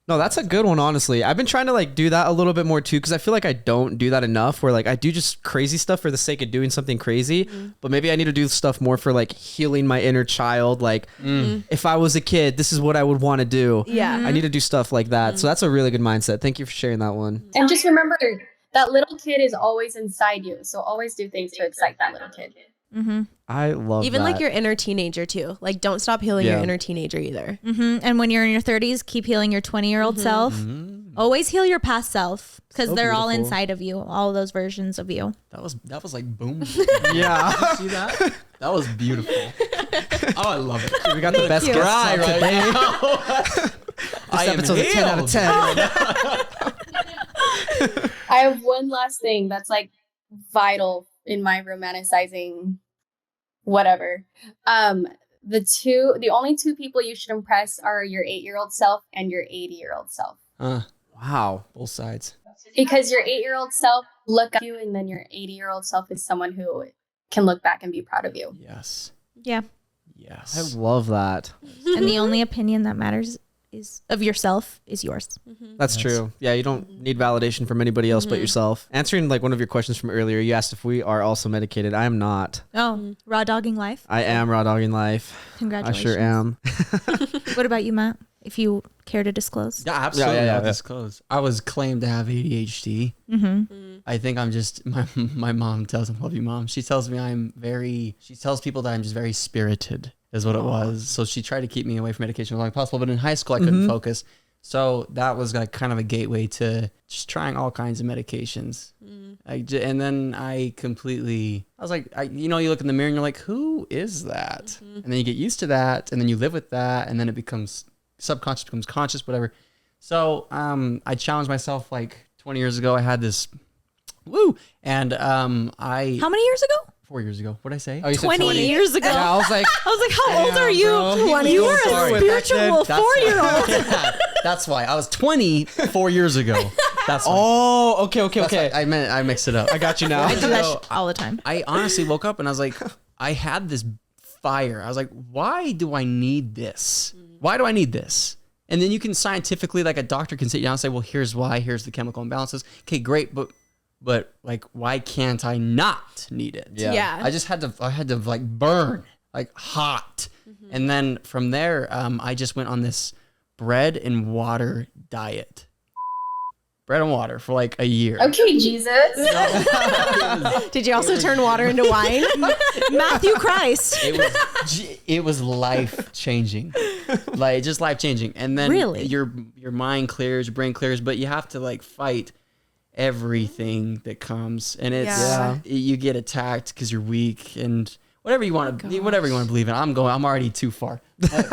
No, that's a good one, honestly. I've been trying to like do that a little bit more too, because I feel like I don't do that enough, where like I do just crazy stuff for the sake of doing something crazy. But maybe I need to do stuff more for like healing my inner child. Like if I was a kid, this is what I would want to do. Yeah. I need to do stuff like that. So that's a really good mindset. Thank you for sharing that one. And just remember that little kid is always inside you. So always do things to excite that little kid. I love Even that. like your inner teenager too. Like don't stop healing your Yeah. inner teenager either. And when you're in your 30s, keep healing your 20-year-old self. Always heal your past self, because So they're all beautiful. inside of you, all those versions of you. That was like boom. Yeah. See that? That was beautiful. Oh, I love it. We got the best you. guests Cry on right today. now. This episode's a 10 out of 10. I have one last thing that's like vital in my romanticizing whatever. The only 2 people you should impress are your 8-year-old self and your 80-year-old self. Wow. Both sides. Because your 8-year-old self look at you, and then your 80-year-old self is someone who can look back and be proud of you. Yes. Yeah. Yes. I love that. And the only opinion that matters is of yourself is yours. That's true. Yeah, you don't need validation from anybody else but yourself. Answering like one of your questions from earlier, you asked if we are also medicated. I am not. Oh, raw dogging life. I am raw dogging life. I Congratulations. sure am. What about you, Matt? If you care to disclose. Yeah, absolutely. Yeah. I'll disclose. I was claimed to have ADHD. I think I'm just my mom tells me, love you, mom. She tells me she tells people that I'm just very spirited, is what it was. So she tried to keep me away from medication as long as possible. But in high school, I couldn't focus. So that was like kind of a gateway to just trying all kinds of medications. And then I was like, you look in the mirror and you're like, who is that? And then you get used to that, and then you live with that, and then it becomes subconscious, becomes conscious, whatever. So I challenged myself like 20 years ago. I had this, and How many years ago? 4 years ago. What did I say? Oh, you said 20 years ago. Yeah, I was like, How old are you? bro. You were a spiritual That's 4-year-old. Yeah, that's why. I was 20 4 years ago. That's why. oh, okay. That's why I mixed it up. I got you now. I do that all the time. I honestly woke up and I was like, I had this fire. I was like, why do I need this? Why do I need this? And then you can scientifically, like a doctor can sit down and say, well, here's why. Here's the chemical imbalances. Okay, great. But like, why can't I not need it? Yeah. I had to like burn, like hot. And then from there, I just went on this bread and water diet. Bread and water for like a year. Okay, Jesus. Did you also turn water into wine? Matthew Christ. It was life changing, like just life changing. And then Really? your mind clears, your brain clears, but you have to like fight everything that comes, and it's you get attacked because you're weak and whatever you want to believe in. I'm already too far.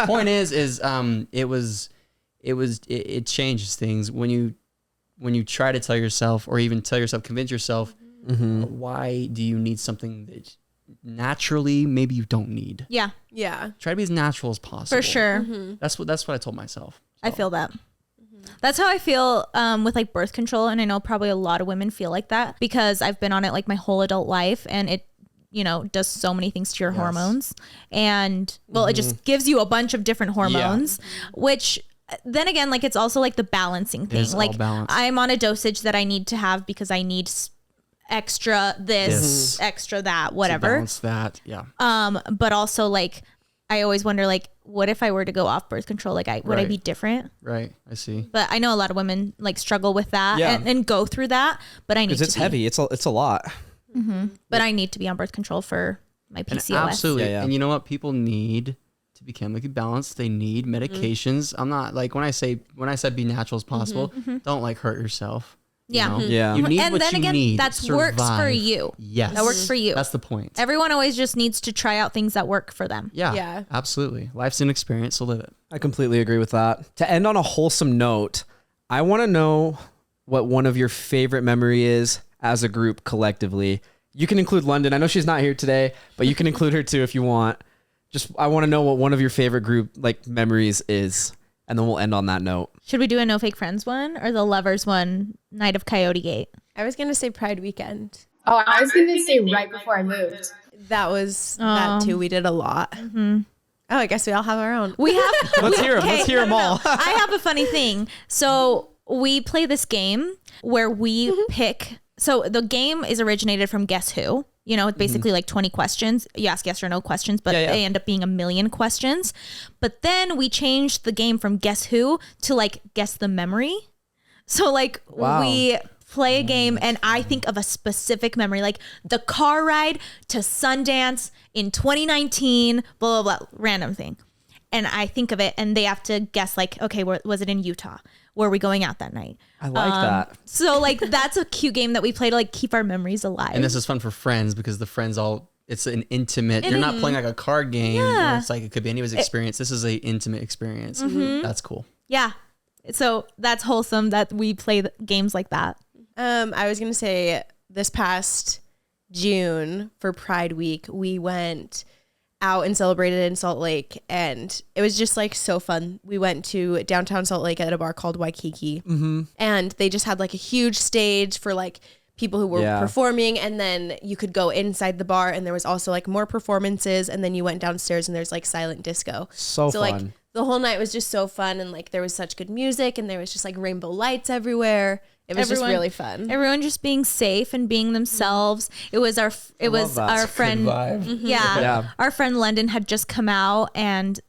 Point is it changes things when you try to tell yourself, or even convince yourself, why do you need something that naturally maybe you don't need. Yeah, Try to be as natural as possible. for sure. That's what I told myself. I feel that. That's how I feel with like birth control. And I know probably a lot of women feel like that because I've been on it like my whole adult life, and it, does so many things to your hormones. And it just gives you a bunch of different hormones, which then again, like it's also like the balancing thing. It's like all balance. I'm on a dosage that I need to have because I need extra this, extra that, whatever. To balance that, yeah. But also like, I always wonder, like, what if I were to go off birth control? Like, would I be different? Right, I see. But I know a lot of women like struggle with that Yeah. and go through that. But I need to Because it's heavy. It's a lot. But I need to be on birth control for my PCOS. And absolutely. Yeah. And you know what? People need to be chemically balanced. They need medications. I'm not like when I said be natural as possible, don't like hurt yourself. Yeah. Yeah. You need And what then you again, need. that to works for survive. you. Yes. That works for you. That's the point. Everyone always just needs to try out things that work for them. Yeah. Yeah. Absolutely. Life's an experience, so live it. I completely agree with that. To end on a wholesome note, I want to know what one of your favorite memory is as a group collectively. You can include London. I know she's not here today, but you can include her too if you want. I want to know what one of your favorite group like memories is, and then we'll end on that note. Should we do a No Fake Friends one or the Lovers one, Night of Coyotegate? I was going to say Pride Weekend. Oh, I was going to say right before I moved. That was that too. We did a lot. Oh, I guess we all have our own. We have. Let's hear them. Let's hear them all. I have a funny thing. So we play this game where we pick. So the game is originated from Guess Who. It's basically like 20 questions. You ask yes or no questions, but they end up being a million questions. But then we changed the game from Guess Who to like Guess the Memory. So like we play a game and I think of a specific memory, like the car ride to Sundance in 2019, blah, blah, blah, random thing. And I think of it and they have to guess like, okay, was it in Utah? Were we going out that night? I like that. So like that's a cute game that we play to like keep our memories alive. And this is fun for friends because the friends it's an intimate, you're not playing like a card game where it's like it could be anybody's experience. This is an intimate experience. That's cool. Yeah. So that's wholesome that we play games like that. I was going to say this past June for Pride Week, we went out and celebrated in Salt Lake, and it was just like so fun. We went to downtown Salt Lake at a bar called Waikiki, and they just had like a huge stage for like people who were performing, and then you could go inside the bar and there was also like more performances, and then you went downstairs and there's like silent disco. So fun. Like the whole night was just so fun, and like there was such good music and there was just like rainbow lights everywhere. It was just really fun. Everyone just being safe and being themselves. It was our friend. Yeah. Our friend London had just come out, and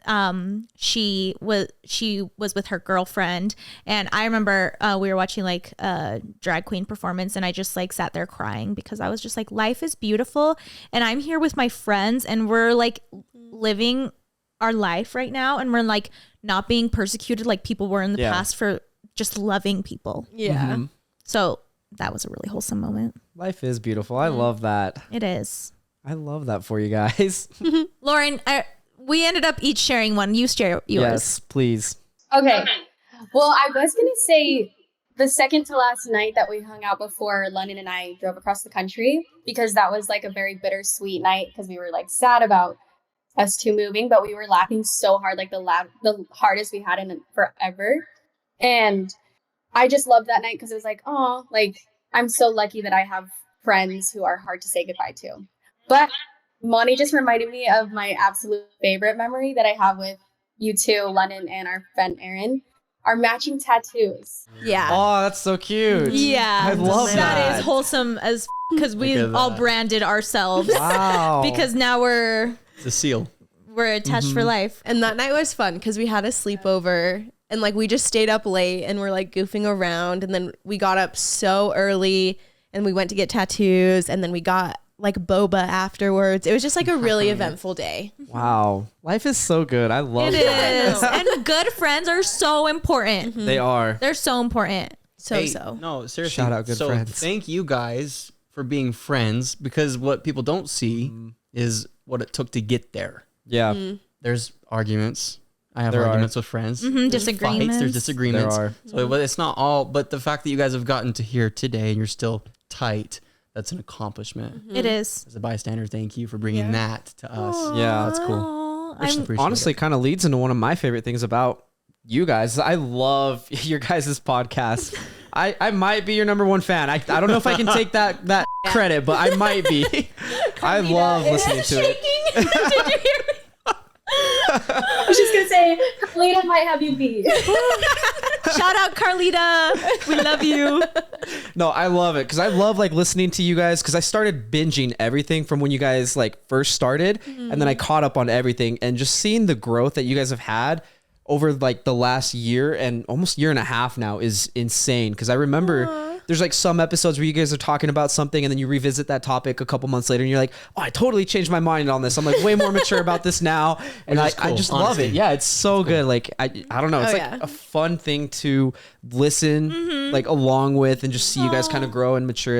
she was with her girlfriend, and I remember we were watching like a drag queen performance, and I just like sat there crying because I was just like, life is beautiful, and I'm here with my friends, and we're like living our life right now, and we're like not being persecuted like people were in the Yeah. past for just loving people. Yeah. So that was a really wholesome moment. Life is beautiful. I love that. It is. I love that for you guys. Lauren, we ended up each sharing one. You share yours. Yes, please. Okay. Well, I was going to say the second to last night that we hung out before London and I drove across the country, because that was like a very bittersweet night because we were like sad about us two moving, but we were laughing so hard, like the hardest we had in forever. And I just loved that night because it was like, oh, like I'm so lucky that I have friends who are hard to say goodbye to. But Monty just reminded me of my absolute favorite memory that I have with you two, London, and our friend Erin. Our matching tattoos. Yeah. Oh, that's so cute. Yeah. I love that. That is wholesome as because we Look at all that. branded ourselves Wow. because now we're It's a seal. attached for life. And that night was fun because we had a sleepover and like we just stayed up late and we're like goofing around, and then we got up so early and we went to get tattoos, and then we got like boba afterwards. It was just like a really eventful day. Wow. Life is so good. I love It that. is. And good friends are so important. They are. They're so important. So. No, seriously. Shout out good so friends. Thank you guys for being friends, because what people don't see is what it took to get there. Yeah. There's arguments. I have There are. arguments with friends. Mhm, There's disagreements. Fights, there's disagreements. There are. So it's not all, but the fact that you guys have gotten to here today and you're still tight, that's an accomplishment. It is. As a bystander, thank you for bringing that to us. Yeah. That's cool. Aw, I just I'm- appreciate Honestly, kind of leads into one of my favorite things about you guys. I love your guys' podcast. I might be your number one fan. I don't know if I can take that credit, but I might be. I love listening to it. Did you hear me? I was just gonna say, Lena might have you beat. Shout out Carlita. We love you. No, I love it because I love like listening to you guys, because I started binging everything from when you guys like first started, and then I caught up on everything, and just seeing the growth that you guys have had over like the last year and almost year and a half now is insane. Because I remember there's like some episodes where you guys are talking about something and then you revisit that topic a couple months later and you're like, oh, I totally changed my mind on this. I'm like way more mature about this now. And Which is I cool, just love honestly. it. Yeah, it's so good. Like I don't know. It's like yeah. a fun thing to listen like along with, and just see you guys kind of grow and mature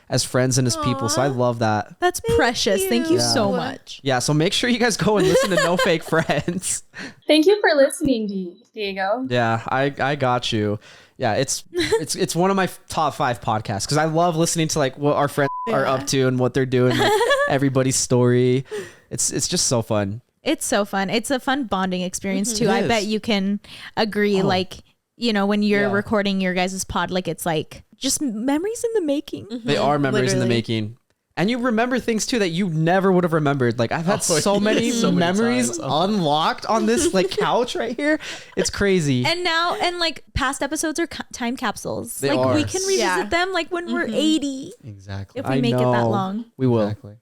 as friends and as people. So I love that. That's precious. Thank you so Yeah. much. Yeah, so make sure you guys go and listen to No Fake Friends. Thank you for listening, Diego. Yeah, I got you. Yeah, it's one of my top 5 podcasts because I love listening to like what our friends are up to and what they're doing, like everybody's story. It's just so fun. It's so fun. It's a fun bonding experience too. It I is. bet you can agree. Like, you know, when you're Yeah. recording your guys' pod, like it's like just memories in the making. They are memories in the Literally. making. And you remember things too that you never would have remembered. Like I've had Oh, so yeah, many so many memories times. Oh. unlocked on this like couch right here. It's crazy. And now, and like past episodes are time capsules. They like are. we can revisit Yeah. them like when we're 80 Exactly. if we make it that long. We will. Exactly.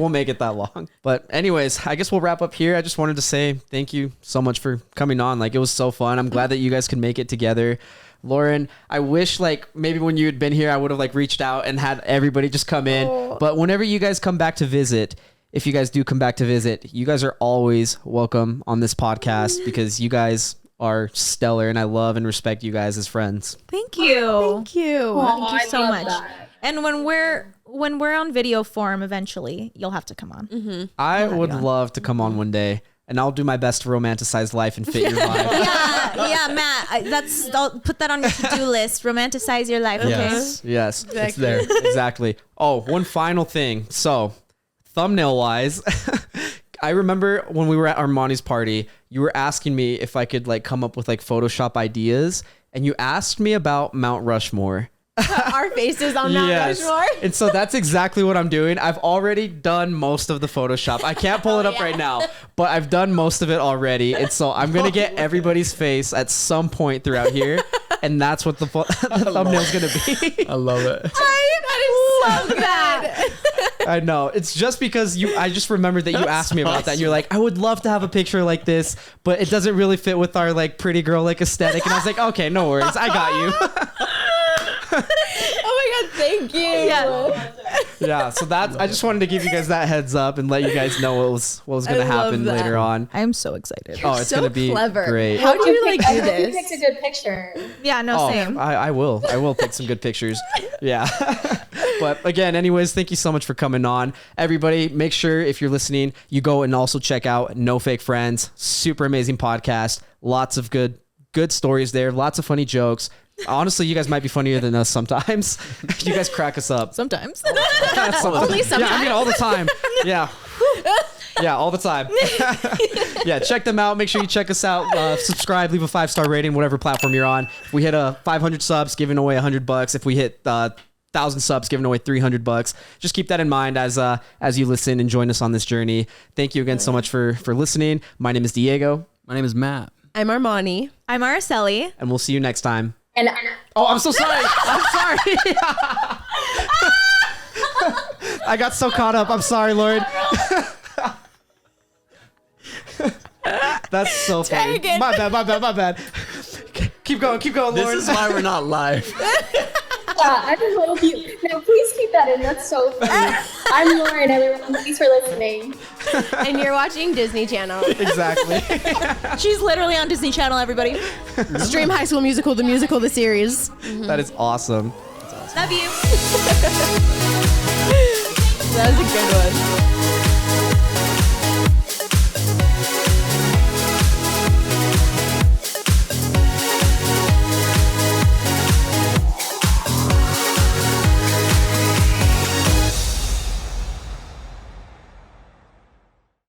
We'll make it that long. But anyways, I guess we'll wrap up here. I just wanted to say thank you so much for coming on. Like it was so fun. I'm glad that you guys can make it together. Lauryn, I wish like maybe when you had been here, I would have like reached out and had everybody just come in. But whenever you guys come back to visit, if you guys do come back to visit, you guys are always welcome on this podcast because you guys are stellar and I love and respect you guys as friends. Thank you. Thank you. Thank you so love much. that. And when we're on video form eventually, you'll have to come on. I would love to come on one day and I'll do my best to romanticize life and fit your vibe. Yeah, Matt. I'll put that on your to-do list. Romanticize your life, okay? Yes. It's there. Exactly. Oh, one final thing. So, thumbnail wise, I remember when we were at Armani's party, you were asking me if I could like come up with like Photoshop ideas, and you asked me about Mount Rushmore. Our faces on Mount Rushmore. And so that's exactly what I'm doing. I've already done most of the Photoshop. I can't pull it up right now, but I've done most of it already. And so I'm going to get everybody's face at some point throughout here. And that's what the thumbnail's going to be. I love it. That is so good. I know. It's just because I just remembered that you asked me about that. And you're like, I would love to have a picture like this, but it doesn't really fit with our like pretty girl like aesthetic. And I was like, okay, no worries. I got you. Oh my God, thank you. Yeah. Yeah, so that's. I just wanted to give you guys that heads up and let you guys know what was going to I love happen that. later on. I'm so excited. Oh, it's so going to be clever. great. How do you like I do hope you this? picked a good picture. Yeah, no, same. I will. I will pick some good pictures. Yeah. But again, anyways, thank you so much for coming on. Everybody, make sure if you're listening, you go and also check out No Fake Friends. Super amazing podcast. Lots of good stories there. Lots of funny jokes. Honestly, you guys might be funnier than us sometimes. You guys crack us up. Sometimes. Only sometimes. Yeah, I mean all the time. Yeah. Yeah, all the time. Yeah, check them out. Make sure you check us out. Subscribe, leave a 5-star rating, whatever platform you're on. If we hit 500 subs, giving away $100. If we hit 1,000 subs, giving away $300. Just keep that in mind as you listen and join us on this journey. Thank you again so much for listening. My name is Diego. My name is Matt. I'm Armani. I'm Araceli. And we'll see you next time. And Oh, I'm so sorry. I'm sorry. I got so caught up. I'm sorry, Lauren. That's so funny. Dang it. My bad. Keep going, Lauren. This is why we're not live. I just hope you. No, please keep that in. That's so funny. I'm Lauren, everyone. Thanks for listening. And you're watching Disney Channel. Exactly. She's literally on Disney Channel, everybody. Stream High School Musical, the series. That is awesome. Love you. That was a good one.